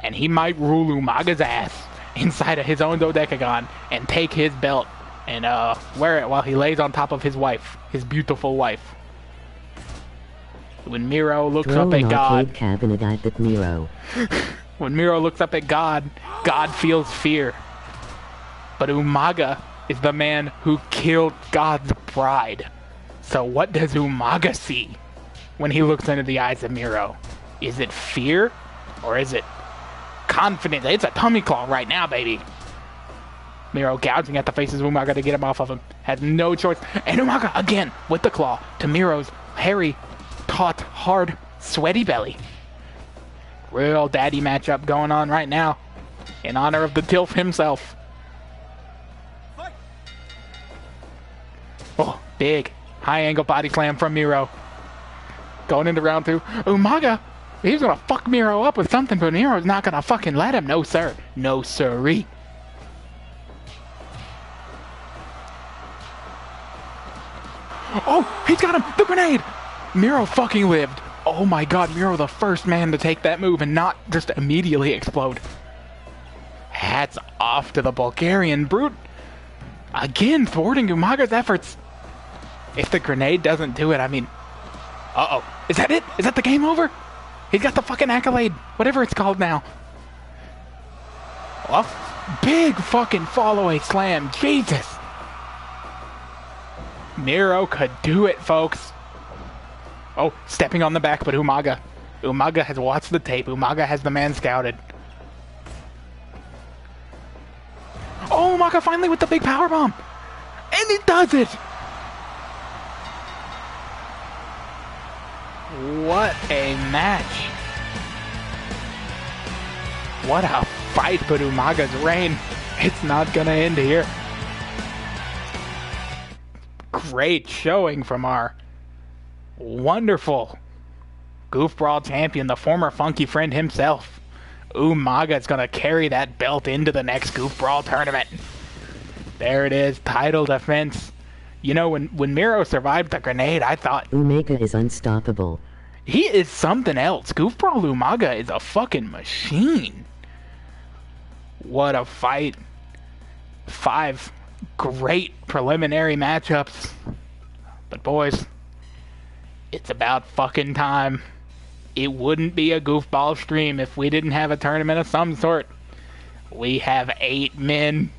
And he might rule Umaga's ass inside of his own Dodecagon and take his belt and wear it while he lays on top of his wife, his beautiful wife. When Miro looks up at God, cabinet at Miro. When Miro looks up at God, God feels fear. But Umaga is the man who killed God's bride. So what does Umaga see when he looks into the eyes of Miro? Is it fear or is it confidence? It's a tummy claw right now, baby. Miro gouging at the faces of Umaga to get him off of him. Has no choice. And Umaga again with the claw to Miro's hairy, taut, hard, sweaty belly. Real daddy matchup going on right now in honor of the Tilf himself. Oh, big high angle body slam from Miro. Going into round 2. Umaga, he's gonna fuck Miro up with something, but Miro's not gonna fucking let him. No, sir. No, sirree. Oh, he's got him. The grenade. Miro fucking lived. Oh my God, Miro the first man to take that move and not just immediately explode. Hats off to the Bulgarian brute. Again, thwarting Umaga's efforts. If the grenade doesn't do it, I mean... Uh-oh. Is that it? Is that the game over? He's got the fucking accolade. Whatever it's called now. Oh, big fucking fall-away slam. Jesus. Miro could do it, folks. Oh, stepping on the back, but Umaga. Umaga has watched the tape. Umaga has the man scouted. Oh, Umaga finally with the big powerbomb. And it does it. What a match. What a fight, but Umaga's reign, it's not gonna end here. Great showing from our wonderful Goof Brawl champion, the former Funky Friend himself. Umaga's gonna carry that belt into the next Goof Brawl tournament. There it is, title defense. You know, when Miro survived the grenade, I thought... Umaga is unstoppable. He is something else. Goof Brawl Umaga is a fucking machine. What a fight. 5 great preliminary matchups. But boys, it's about fucking time. It wouldn't be a goofball stream if we didn't have a tournament of some sort. We have 8 men.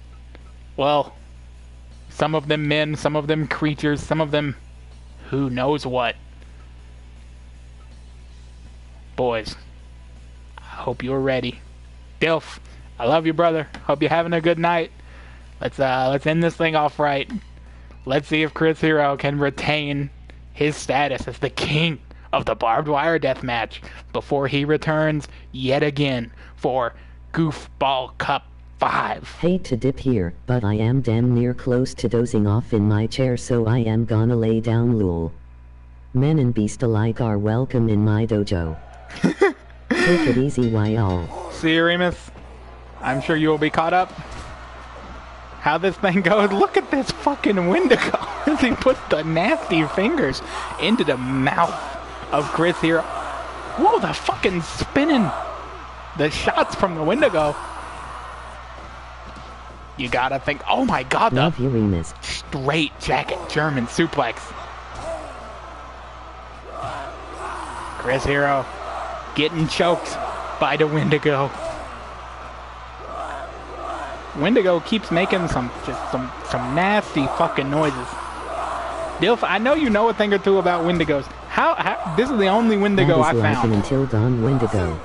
Well, some of them men, some of them creatures, some of them who knows what. Boys, I hope you're ready. Dilf, I love you, brother. Hope you're having a good night. Let's end this thing off right. Let's see if Chris Hero can retain his status as the king of the barbed wire deathmatch before he returns yet again for Goofball Cup 5. Hate to dip here, but I am damn near close to dozing off in my chair, so I am gonna lay down, lol. Men and beast alike are welcome in my dojo. Take it easy, y'all. See you, Remus. I'm sure you will be caught up. How this thing goes, look at this fucking Wendigo as he puts the nasty fingers into the mouth of Chris here. Whoa, the fucking spinning, the shots from the Wendigo. You gotta think, oh my god, the Love you, Remus. straight jacket German suplex. Chris Hero getting choked by the Wendigo. Wendigo keeps making some nasty fucking noises. Dilf, I know you know a thing or two about Wendigos. How this is the only Wendigo I That is like found. an Until Dawn Wendigo.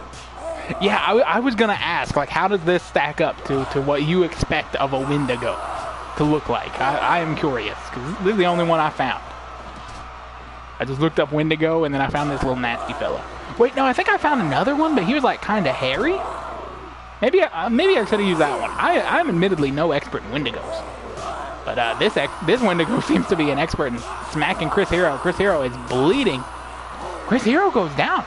Yeah, I was gonna ask, like, how does this stack up to what you expect of a Wendigo to look like? I am curious, because this is the only one I found. I just looked up Wendigo, and then I found this little nasty fella. Wait, no, I think I found another one, but he was, like, kind of hairy? Maybe I should have used that one. I'm admittedly no expert in Wendigos. But this Wendigo seems to be an expert in smacking Chris Hero. Chris Hero is bleeding. Chris Hero goes down.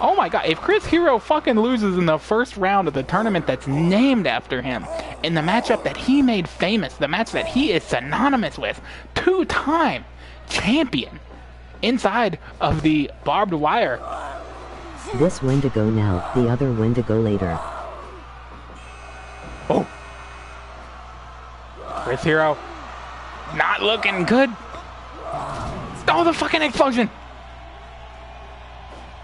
Oh my god, if Chris Hero fucking loses in the first round of the tournament that's named after him, in the matchup that he made famous, the match that he is synonymous with, 2-time champion inside of the barbed wire. This Wendigo now, the other Wendigo later. Oh. Chris Hero not looking good. Oh, the fucking explosion.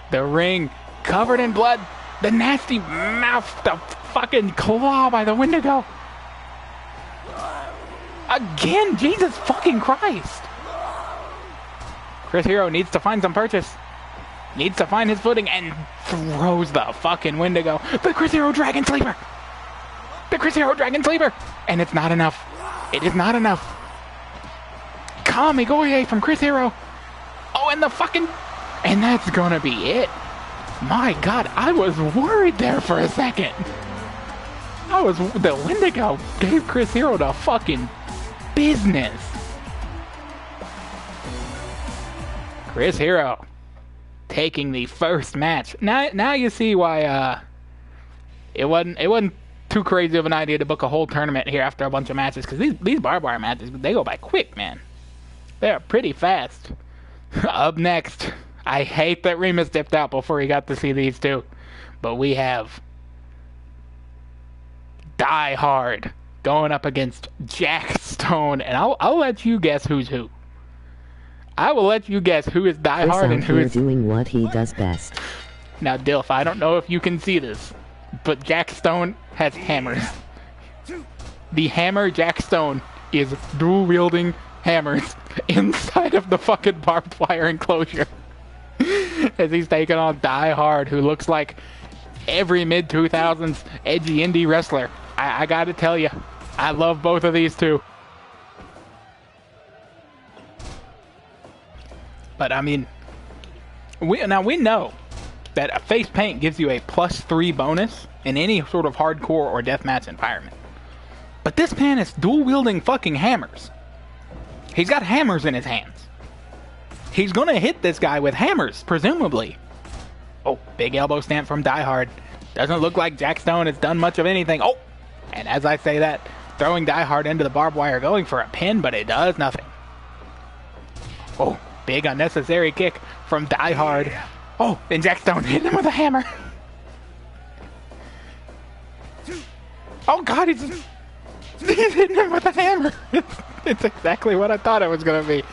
The ring covered in blood. The nasty mouth, the fucking claw by the Wendigo. Again, Jesus fucking Christ. Chris Hero needs to find some purchase. Needs to find his footing and throws the fucking Wendigo. The Chris Hero Dragon Sleeper. The Chris Hero Dragon Sleeper. And it's not enough. It is not enough. Kamigoye from Chris Hero. Oh, and the fucking... And that's gonna be it. My god, I was worried there for a second. The Wendigo gave Chris Hero the fucking business. Chris Hero taking the first match. Now you see why it wasn't too crazy of an idea to book a whole tournament here after a bunch of matches, because these barbed wire matches, they go by quick, man. They're pretty fast. Up next, I hate that Remus dipped out before he got to see these two, but we have Die Hard going up against Jack Stone, and I'll let you guess who's who. I will let you guess who is Die Hard and who is doing what he does best. Now, Dilf, I don't know if you can see this, but Jack Stone has hammers. The hammer Jack Stone is dual-wielding hammers inside of the fucking barbed wire enclosure as he's taking on Die Hard, who looks like every mid-2000s edgy indie wrestler. I gotta tell you, I love both of these two. But I mean, we know that a face paint gives you a +3 bonus in any sort of hardcore or deathmatch environment. But this man is dual-wielding fucking hammers. He's got hammers in his hands. He's gonna hit this guy with hammers, presumably. Oh, big elbow stamp from Die Hard. Doesn't look like Jack Stone has done much of anything. Oh, and as I say that, throwing Die Hard into the barbed wire, going for a pin, but it does nothing. Oh, big unnecessary kick from Die Hard. Oh, and Jack Stone hit him with a hammer. Oh God, he's hitting him with a hammer. It's exactly what I thought it was going to be.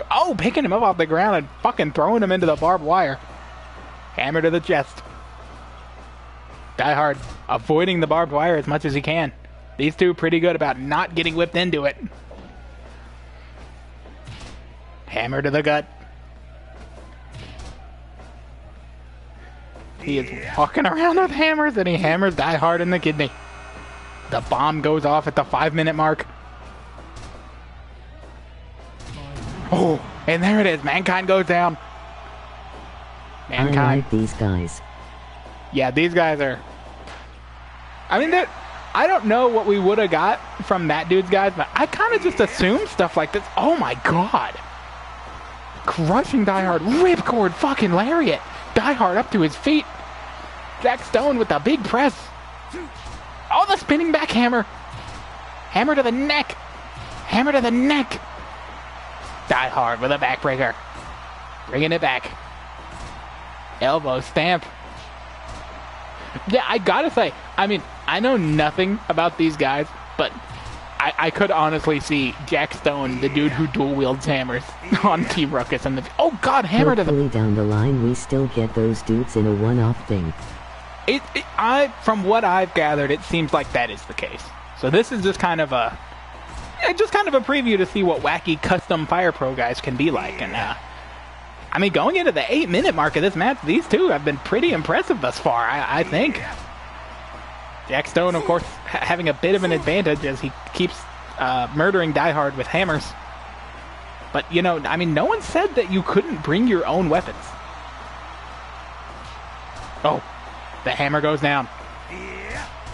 Oh, picking him up off the ground and fucking throwing him into the barbed wire. Hammer to the chest. Die Hard avoiding the barbed wire as much as he can. These two pretty good about not getting whipped into it. Hammer to the gut. He is walking around with hammers and he hammers Die Hard in the kidney. The bomb goes off at the 5-minute mark. Oh, and there it is. Mankind goes down. Mankind. I like these guys. Yeah, these guys are... I mean, I don't know what we would have got from that dude's guys, but I kind of just assumed stuff like this. Oh my God. Crushing Die Hard. Ripcord fucking lariat. Die Hard up to his feet. Jack Stone with the big press. Oh, the spinning back hammer. Hammer to the neck. Hammer to the neck. Die Hard with a backbreaker. Bringing it back. Elbow stamp. Yeah, I gotta say, I mean, I know nothing about these guys, but I could honestly see Jack Stone, the dude who dual wields hammers, on Team Ruckus. And oh God, hammer to the... Hopefully down the line we still get those dudes in a one-off thing. From what I've gathered, it seems like that is the case. So this is just kind of a preview to see what wacky custom Fire Pro guys can be like. And I mean, going into the 8-minute mark of this match, these two have been pretty impressive thus far, I think. Jack Stone, of course, having a bit of an advantage as he keeps murdering Die Hard with hammers. But, you know, I mean, no one said that you couldn't bring your own weapons. Oh, the hammer goes down.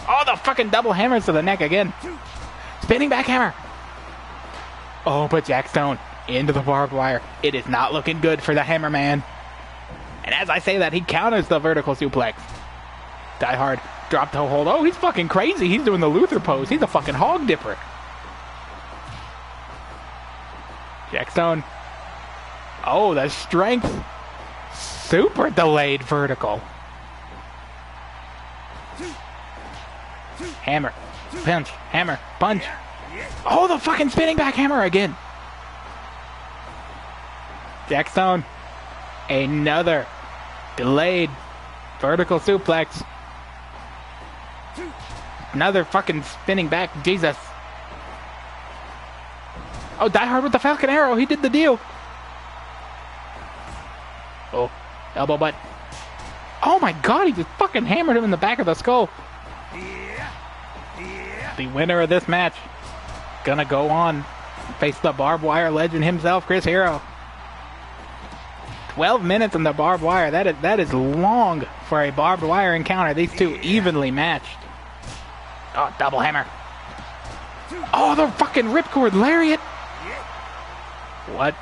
Oh, the fucking double hammers to the neck again. Spinning back hammer. Oh, but Jack Stone into the barbed wire. It is not looking good for the Hammer Man. And as I say that, he counters the vertical suplex. Die Hard dropped the hold. Oh, he's fucking crazy. He's doing the Luther pose. He's a fucking hog dipper. Jack Stone. Oh, the strength. Super delayed vertical. Hammer. Punch. Hammer. Punch. Oh, the fucking spinning back hammer again. Jack Stone. Another delayed vertical suplex. Another fucking spinning back. Jesus. Oh, Die Hard with the Falcon Arrow. He did the deal. Oh, elbow butt. Oh my God, he just fucking hammered him in the back of the skull. The winner of this match gonna go on face the barbed wire legend himself, Chris Hero. 12 minutes in the barbed wire. That is long for a barbed wire encounter. These two evenly matched. Oh, double hammer. Oh, the fucking ripcord lariat. What?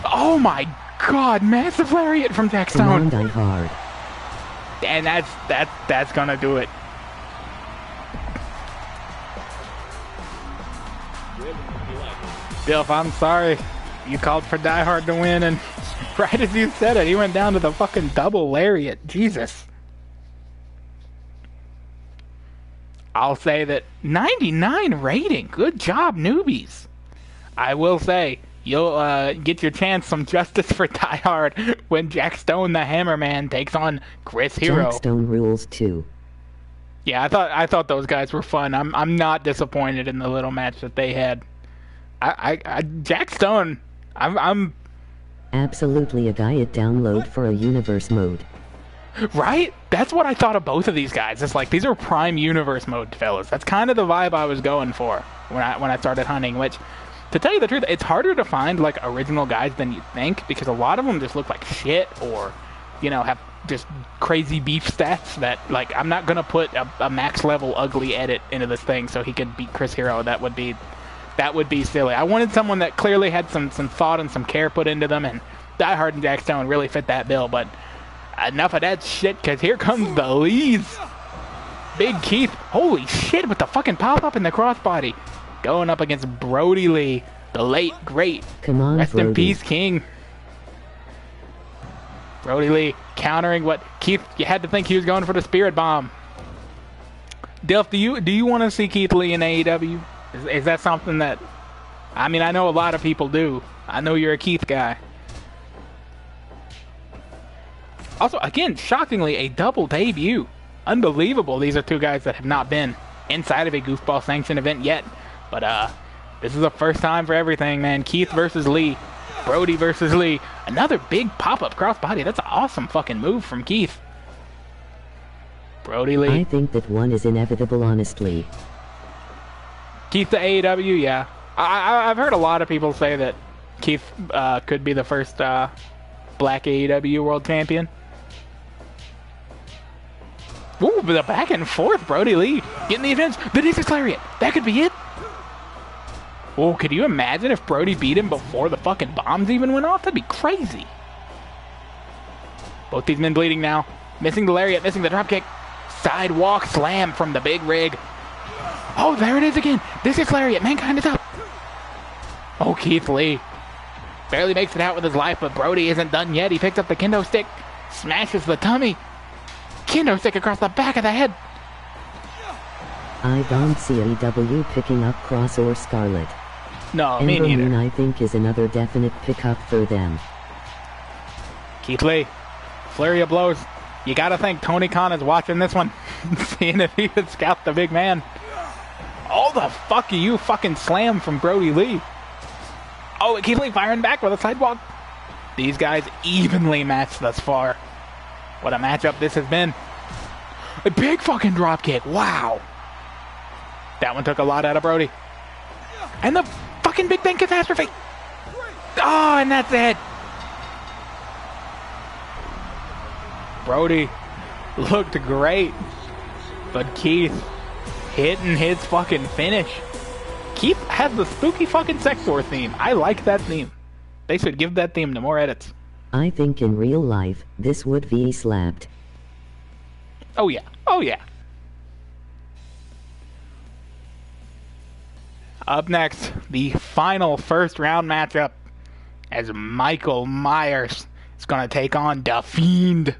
Oh my God, massive lariat from Jack Stone. Die Hard. And that's gonna do it. Dilf, I'm sorry. You called for Die Hard to win, and right as you said it, he went down to the fucking double lariat. Jesus. I'll say that 99 rating. Good job, newbies. I will say, you'll get your chance some justice for Die Hard when Jack Stone, the Hammer Man, takes on Chris Hero. Jack Stone rules too. Yeah, I thought those guys were fun. I'm not disappointed in the little match that they had. Jack Stone, I'm absolutely a guy at download for a universe mode. Right? That's what I thought of both of these guys. It's like, these are prime universe mode fellas. That's kind of the vibe I was going for when I started hunting, which, to tell you the truth, it's harder to find like original guys than you think, because a lot of them just look like shit, or you know, have just crazy beef stats that, like, I'm not gonna put a max level ugly edit into this thing so he could beat Chris Hero. That would be silly. I wanted someone that clearly had some thought and some care put into them, and Die Hard and Jack Stone really fit that bill. But enough of that shit, because here comes the Lees. Big Keith, holy shit, with the fucking pop-up and the crossbody. Going up against Brody Lee, the late, great, Come on, rest in Brody. peace, King. Brody Lee countering what Keith, you had to think he was going for the Spirit Bomb. Dilf, do you want to see Keith Lee in AEW? Is that something that, I mean, I know a lot of people do. I know you're a Keith guy. Also, again, shockingly, a double debut. Unbelievable. These are two guys that have not been inside of a Goofball sanctioned event yet. But this is the first time for everything, man. Keith versus Lee. Brody versus Lee. Another big pop-up crossbody. That's an awesome fucking move from Keith. Brody Lee. I think that one is inevitable, honestly. Keith to AEW, yeah. I've heard a lot of people say that Keith could be the first black AEW world champion. Ooh, the back and forth, Brody Lee getting the advance. The Discus Lariat. That could be it. Oh, could you imagine if Brody beat him before the fucking bombs even went off? That'd be crazy. Both these men bleeding now. Missing the lariat, missing the dropkick. Sidewalk slam from the big rig. Oh, there it is again. Discus Lariat. Mankind is up. Oh, Keith Lee. Barely makes it out with his life, but Brody isn't done yet. He picks up the kendo stick. Smashes the tummy. Kendo stick across the back of the head. I don't see AEW picking up Cross or Scarlet. No, me Ember neither. Moon, I think, is another definite pickup for them. Keith Lee. Flurry of blows. You gotta think Tony Khan is watching this one. Seeing if he could scout the big man. Oh, the fuck you fucking slam from Brody Lee. Oh, Keith Lee firing back with a sidewalk. These guys evenly matched thus far. What a matchup this has been. A big fucking drop kick. Wow. That one took a lot out of Brody. And the fucking Big Bang Catastrophe. Oh, and that's it. Brody looked great. But Keith hitting his fucking finish. Keith has the spooky fucking sex war theme. I like that theme. They should give that theme to more edits. I think in real life, this would be slapped. Oh yeah. Oh yeah. Up next, the final first round matchup as Michael Myers is going to take on The Fiend.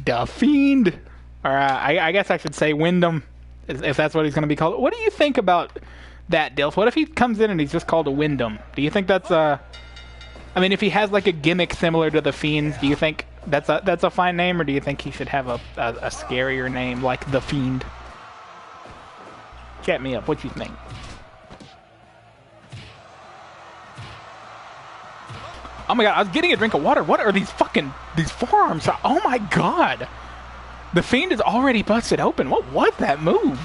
The Fiend. Or I guess I should say Wyndham, if that's what he's going to be called. What do you think about that, Dilf? What if he comes in and he's just called a Wyndham? Do you think that's I mean, if he has like a gimmick similar to The Fiend's, do you think that's a fine name, or do you think he should have a scarier name like The Fiend? Chat me up. What you think? Oh my god, I was getting a drink of water. What are these forearms? Oh my god. The Fiend is already busted open. What was that move?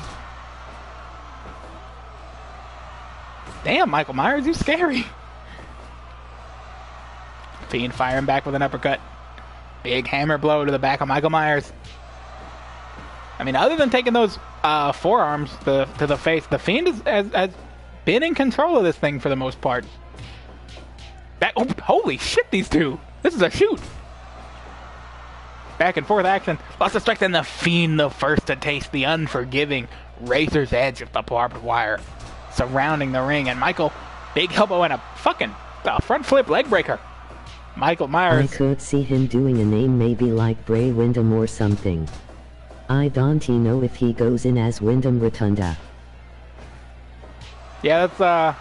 Damn, Michael Myers, you scary. Fiend firing back with an uppercut. Big hammer blow to the back of Michael Myers. I mean, other than taking those forearms to the face, the Fiend has been in control of this thing for the most part. Holy shit, these two. This is a shoot. Back and forth action. Lots of strikes, and the Fiend the first to taste the unforgiving razor's edge of the barbed wire surrounding the ring. And Michael, big elbow and a fucking front flip leg breaker. Michael Myers. I could see him doing a name maybe like Bray Wyndham or something. I don't know if he goes in as Wyndham Rotunda. Yeah, that's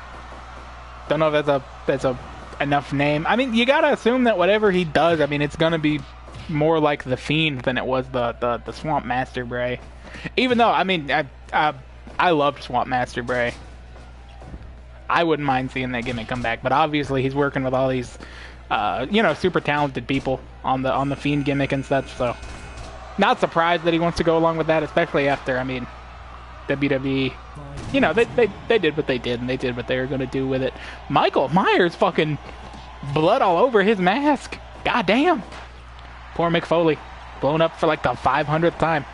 don't know if that's a enough name. I mean, you gotta assume that whatever he does, I mean, it's gonna be more like the Fiend than it was the Swamp Master Bray. Even though, I mean, I loved Swamp Master Bray. I wouldn't mind seeing that gimmick come back, but obviously he's working with all these super talented people on the Fiend gimmick and such, so not surprised that he wants to go along with that, especially after, I mean, WWE, they did what they did, and they did what they were going to do with it. Michael Myers fucking blood all over his mask. God damn. Poor Mick Foley. Blown up for like the 500th time.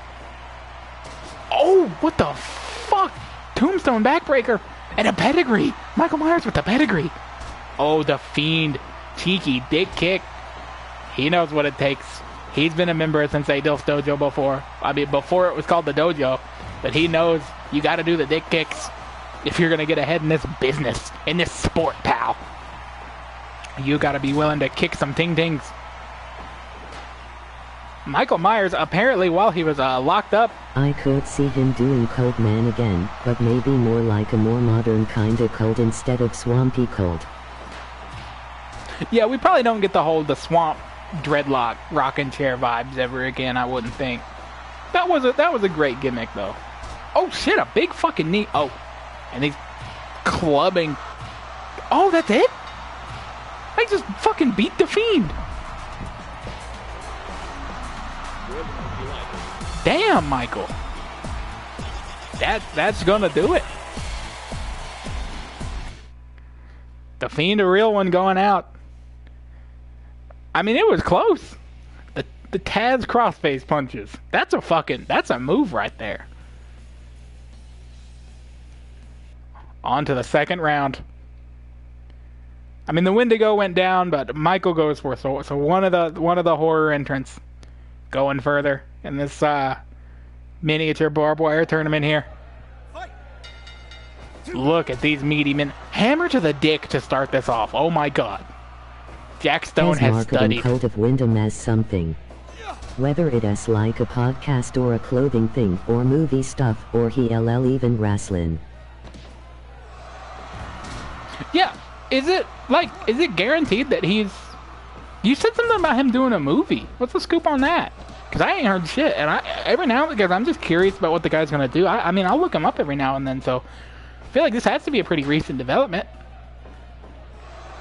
Oh, what the fuck? Tombstone backbreaker. And a pedigree. Michael Myers with the pedigree. Oh, the Fiend. Cheeky dick kick. He knows what it takes. He's been a member of Sensei Dilf's dojo before. I mean, before it was called the dojo. But he knows you got to do the dick kicks if you're going to get ahead in this business, in this sport, pal. You got to be willing to kick some ting-tings. Michael Myers, apparently, while he was locked up... I could see him doing Cold Man again, but maybe more like a more modern kind of cold instead of swampy cold. Yeah, we probably don't get the swamp dreadlock rocking chair vibes ever again, I wouldn't think. That was a great gimmick, though. Oh, shit, a big fucking knee. Oh, and he's clubbing. Oh, that's it? I just fucking beat the Fiend. Damn, Michael. That's gonna do it. The Fiend, a real one, going out. I mean, it was close. The Taz crossface punches. That's a move right there. On to the second round. I mean, the Wendigo went down, but Michael goes for it. So one of the horror entrants going further in this miniature barbed wire tournament here. Look at these meaty men. Hammer to the dick to start this off. Oh my god. Jack Stone has studied. Cult of Wyndham as something. Whether it is like a podcast or a clothing thing or movie stuff or even wrestling. Yeah. Is it guaranteed that he's... You said something about him doing a movie. What's the scoop on that? Because I ain't heard shit. And every now and then, because I'm just curious about what the guy's going to do. I mean, I'll look him up every now and then, so... I feel like this has to be a pretty recent development.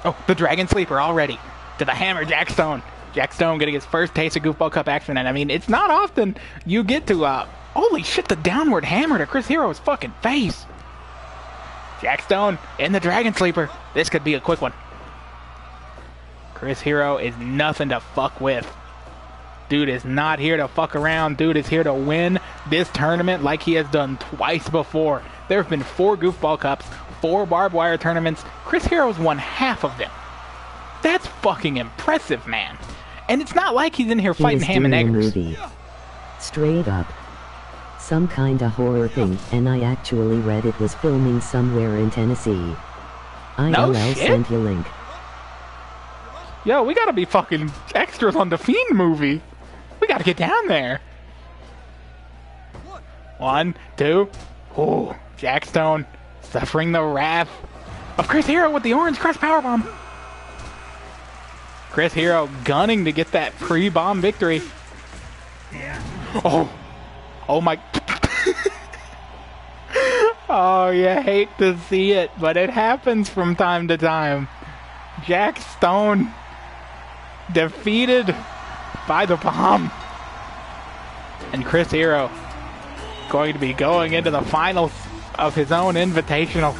Oh, the Dragon Sleeper already. To the hammer, Jack Stone. Jack Stone getting his first taste of Goofball Cup action. And I mean, it's not often you get to... holy shit, the downward hammer to Chris Hero's fucking face. Jack Stone in the Dragon Sleeper. This could be a quick one. Chris Hero is nothing to fuck with. Dude is not here to fuck around. Dude is here to win this tournament like he has done twice before. There have been 4 Goofball Cups, 4 barbed wire tournaments. Chris Hero's won half of them. That's fucking impressive, man. And it's not like he's in here fighting ham and eggers. Straight up. Some kinda horror thing, and I actually read it was filming somewhere in Tennessee. No ILL shit? sent you link. Yo, we gotta be fucking extras on the Fiend movie. We gotta get down there. 1, 2. Oh, Jack Stone suffering the wrath of Chris Hero with the Orange Crush Powerbomb. Chris Hero gunning to get that pre-bomb victory. Oh my... Oh, you hate to see it, but it happens from time to time. Jack Stone defeated by the bomb. And Chris Hero going to be going into the finals of his own invitational.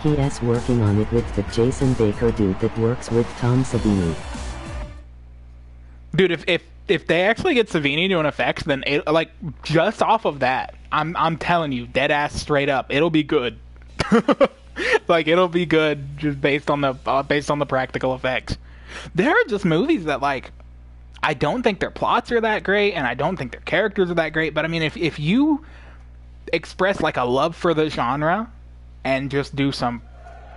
He is working on it with the Jason Baker dude that works with Tom Savini. Dude, if they actually get Savini doing effects, then like just off of that, I'm telling you, dead ass straight up, it'll be good. Like it'll be good just based on the practical effects. There are just movies that like I don't think their plots are that great, and I don't think their characters are that great. But I mean, if you express like a love for the genre and just do some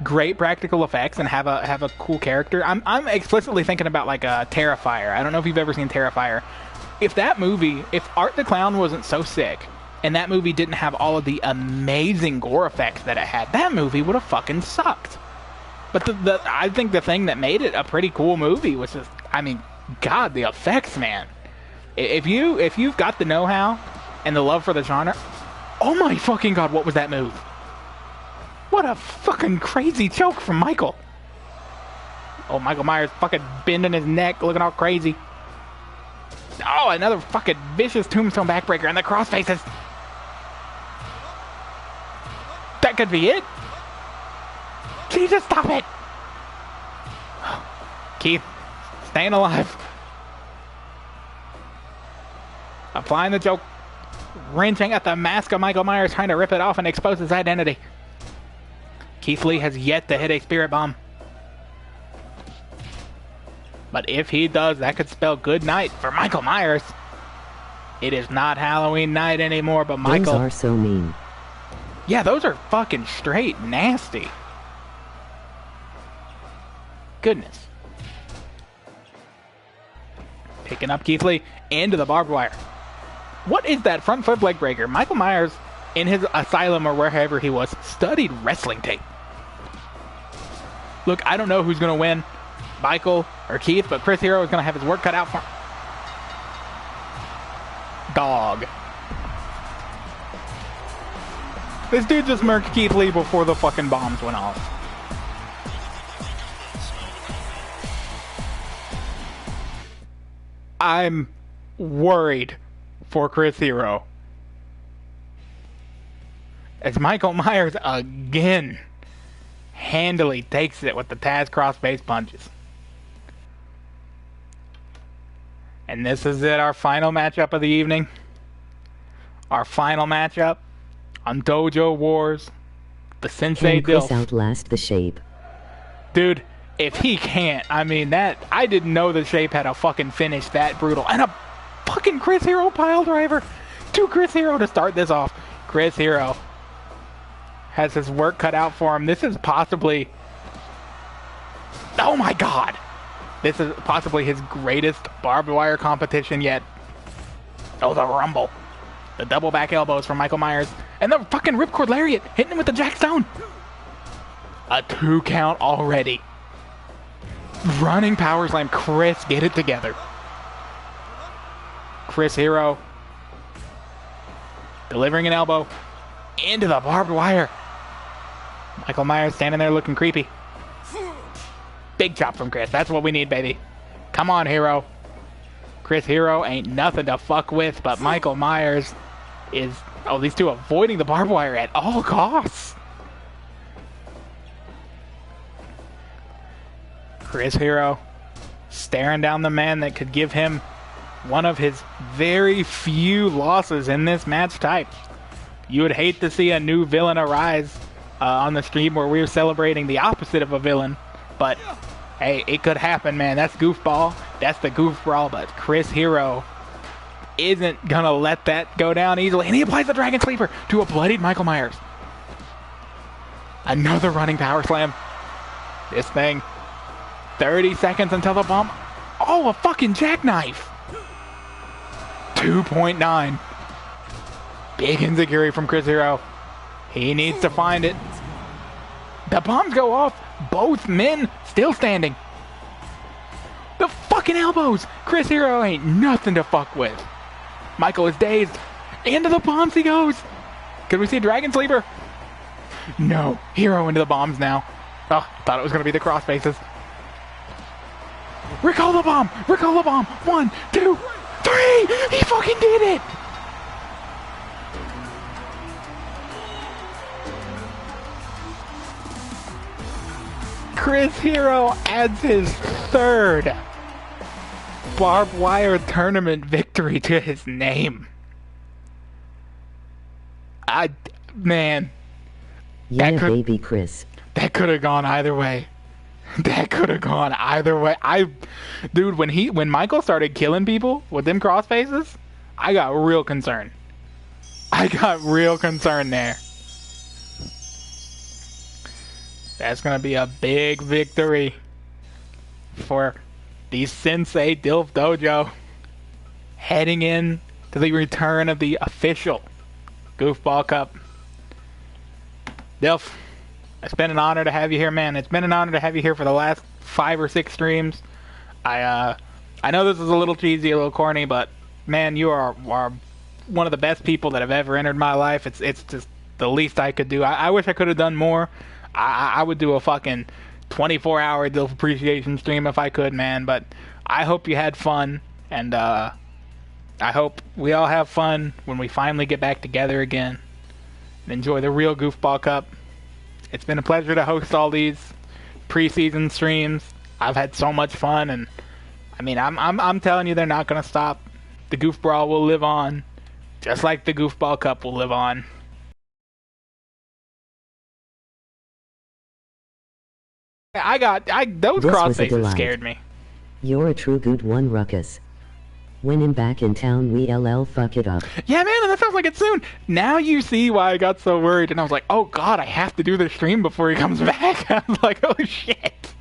great practical effects and have a cool character, I'm explicitly thinking about like Terrifier. I don't know if you've ever seen Terrifier. If that movie, if Art the Clown wasn't so sick, and that movie didn't have all of the amazing gore effects that it had, that movie would have fucking sucked. But I think the thing that made it a pretty cool movie was just, I mean, God, the effects, man. If you've got the know-how and the love for the genre, oh my fucking God, what was that move? What a fucking crazy choke from Michael. Oh, Michael Myers fucking bending his neck, looking all crazy. Oh, another fucking vicious tombstone backbreaker and the crossfaces. That could be it. Jesus, stop it. Keith, staying alive. Applying the joke. Wrenching at the mask of Michael Myers, trying to rip it off and expose his identity. Keith Lee has yet to hit a spirit bomb. But if he does, that could spell good night for Michael Myers. It is not Halloween night anymore, but Michael... Those are so mean. Yeah, those are fucking straight nasty. Goodness. Picking up Keith Lee into the barbed wire. What is that front foot leg breaker? Michael Myers, in his asylum or wherever he was, studied wrestling tape. Look, I don't know who's going to win, Michael or Keith, but Chris Hero is going to have his work cut out for him. Dog. This dude just murked Keith Lee before the fucking bombs went off. I'm worried for Chris Hero, as Michael Myers again handily takes it with the Taz cross-face punches. And this is it, our final matchup of the evening. Our final matchup on Dojo Wars. The Sensei Can Chris Dilf. outlast the Shape? Dude, if he can't, I mean, that... I didn't know the Shape had a fucking finish that brutal. And a fucking Chris Hero pile driver to Chris Hero to start this off. Chris Hero has his work cut out for him. This is possibly... Oh my god! This is possibly his greatest barbed wire competition yet. Oh, the Rumble. The double back elbows from Michael Myers. And the fucking ripcord lariat hitting him with the Jack Stone. A 2 count already. Running power slam. Chris, get it together. Chris Hero delivering an elbow into the barbed wire. Michael Myers standing there looking creepy. Big chop from Chris. That's what we need, baby. Come on, Hero. Chris Hero ain't nothing to fuck with, but Michael Myers is... Oh, these two avoiding the barbed wire at all costs. Chris Hero staring down the man that could give him one of his very few losses in this match type. You would hate to see a new villain arise on the stream where we're celebrating the opposite of a villain, but hey, it could happen, man. That's goofball. That's the goof brawl, but Chris Hero isn't gonna let that go down easily, and he applies the Dragon Sleeper to a bloodied Michael Myers. Another running power slam. This thing, 30 seconds until the bomb. Oh, a fucking jackknife. 2.9. Big insecurity from Chris Hero. He needs to find it. The bombs go off. Both men still standing. The fucking elbows. Chris Hero ain't nothing to fuck with. Michael is dazed. Into the bombs he goes. Can we see a Dragon Sleeper? No. Hero into the bombs now. Oh, thought it was going to be the cross faces. Recall the bomb. Recall the bomb. 1, 2, 3. He fucking did it. Chris Hero adds his third barbed wire tournament victory to his name. Man. Yeah, baby Chris. That could have gone either way. That could have gone either way. Dude, when Michael started killing people with them cross faces, I got real concerned. I got real concerned there. That's going to be a big victory for the Sensei Dilf Dojo. Heading in to the return of the official Goofball Cup. Dilf, it's been an honor to have you here, man. It's been an honor to have you here for the last 5 or 6 streams. I know this is a little cheesy, a little corny, but man, you are one of the best people that have ever entered my life. It's just the least I could do. I wish I could have done more. I would do a fucking 24-hour Dilf appreciation stream if I could, man. But I hope you had fun, and I hope we all have fun when we finally get back together again and enjoy the real Goofball Cup. It's been a pleasure to host all these preseason streams. I've had so much fun, and I mean, I'm telling you, they're not gonna stop. The Goof Brawl will live on, just like the Goofball Cup will live on. Those This cross was a faces delight. scared me. You're a true good one, Ruckus. When I'm back in town, we LL fuck it up. Yeah, man, and that sounds like it soon. Now you see why I got so worried, and I was like, oh god, I have to do the stream before he comes back. I was like, oh shit.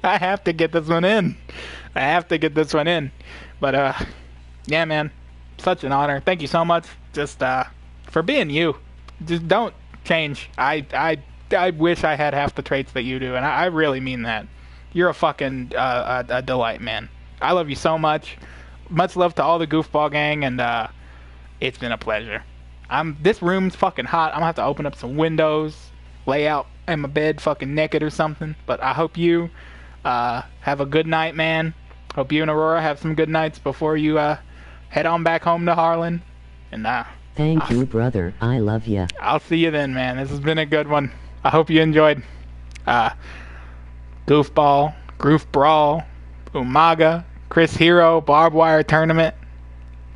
I have to get this one in. But, yeah, man, such an honor. Thank you so much, just, for being you. Just don't change. I wish I had half the traits that you do, and I really mean that. You're a fucking, a delight, man. I love you so much. Much love to all the Goofball gang, and it's been a pleasure. This room's fucking hot. I'm gonna have to open up some windows, lay out in my bed fucking naked or something. But I hope you have a good night, man. Hope you and Aurora have some good nights before you head on back home to Harlan. And Thank you, brother. I love ya. I'll see you then, man. This has been a good one. I hope you enjoyed. Goofball, Goof Brawl, Umaga, Chris Hero, Barbed Wire Tournament,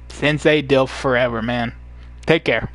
Sensei Dilf forever, man. Take care.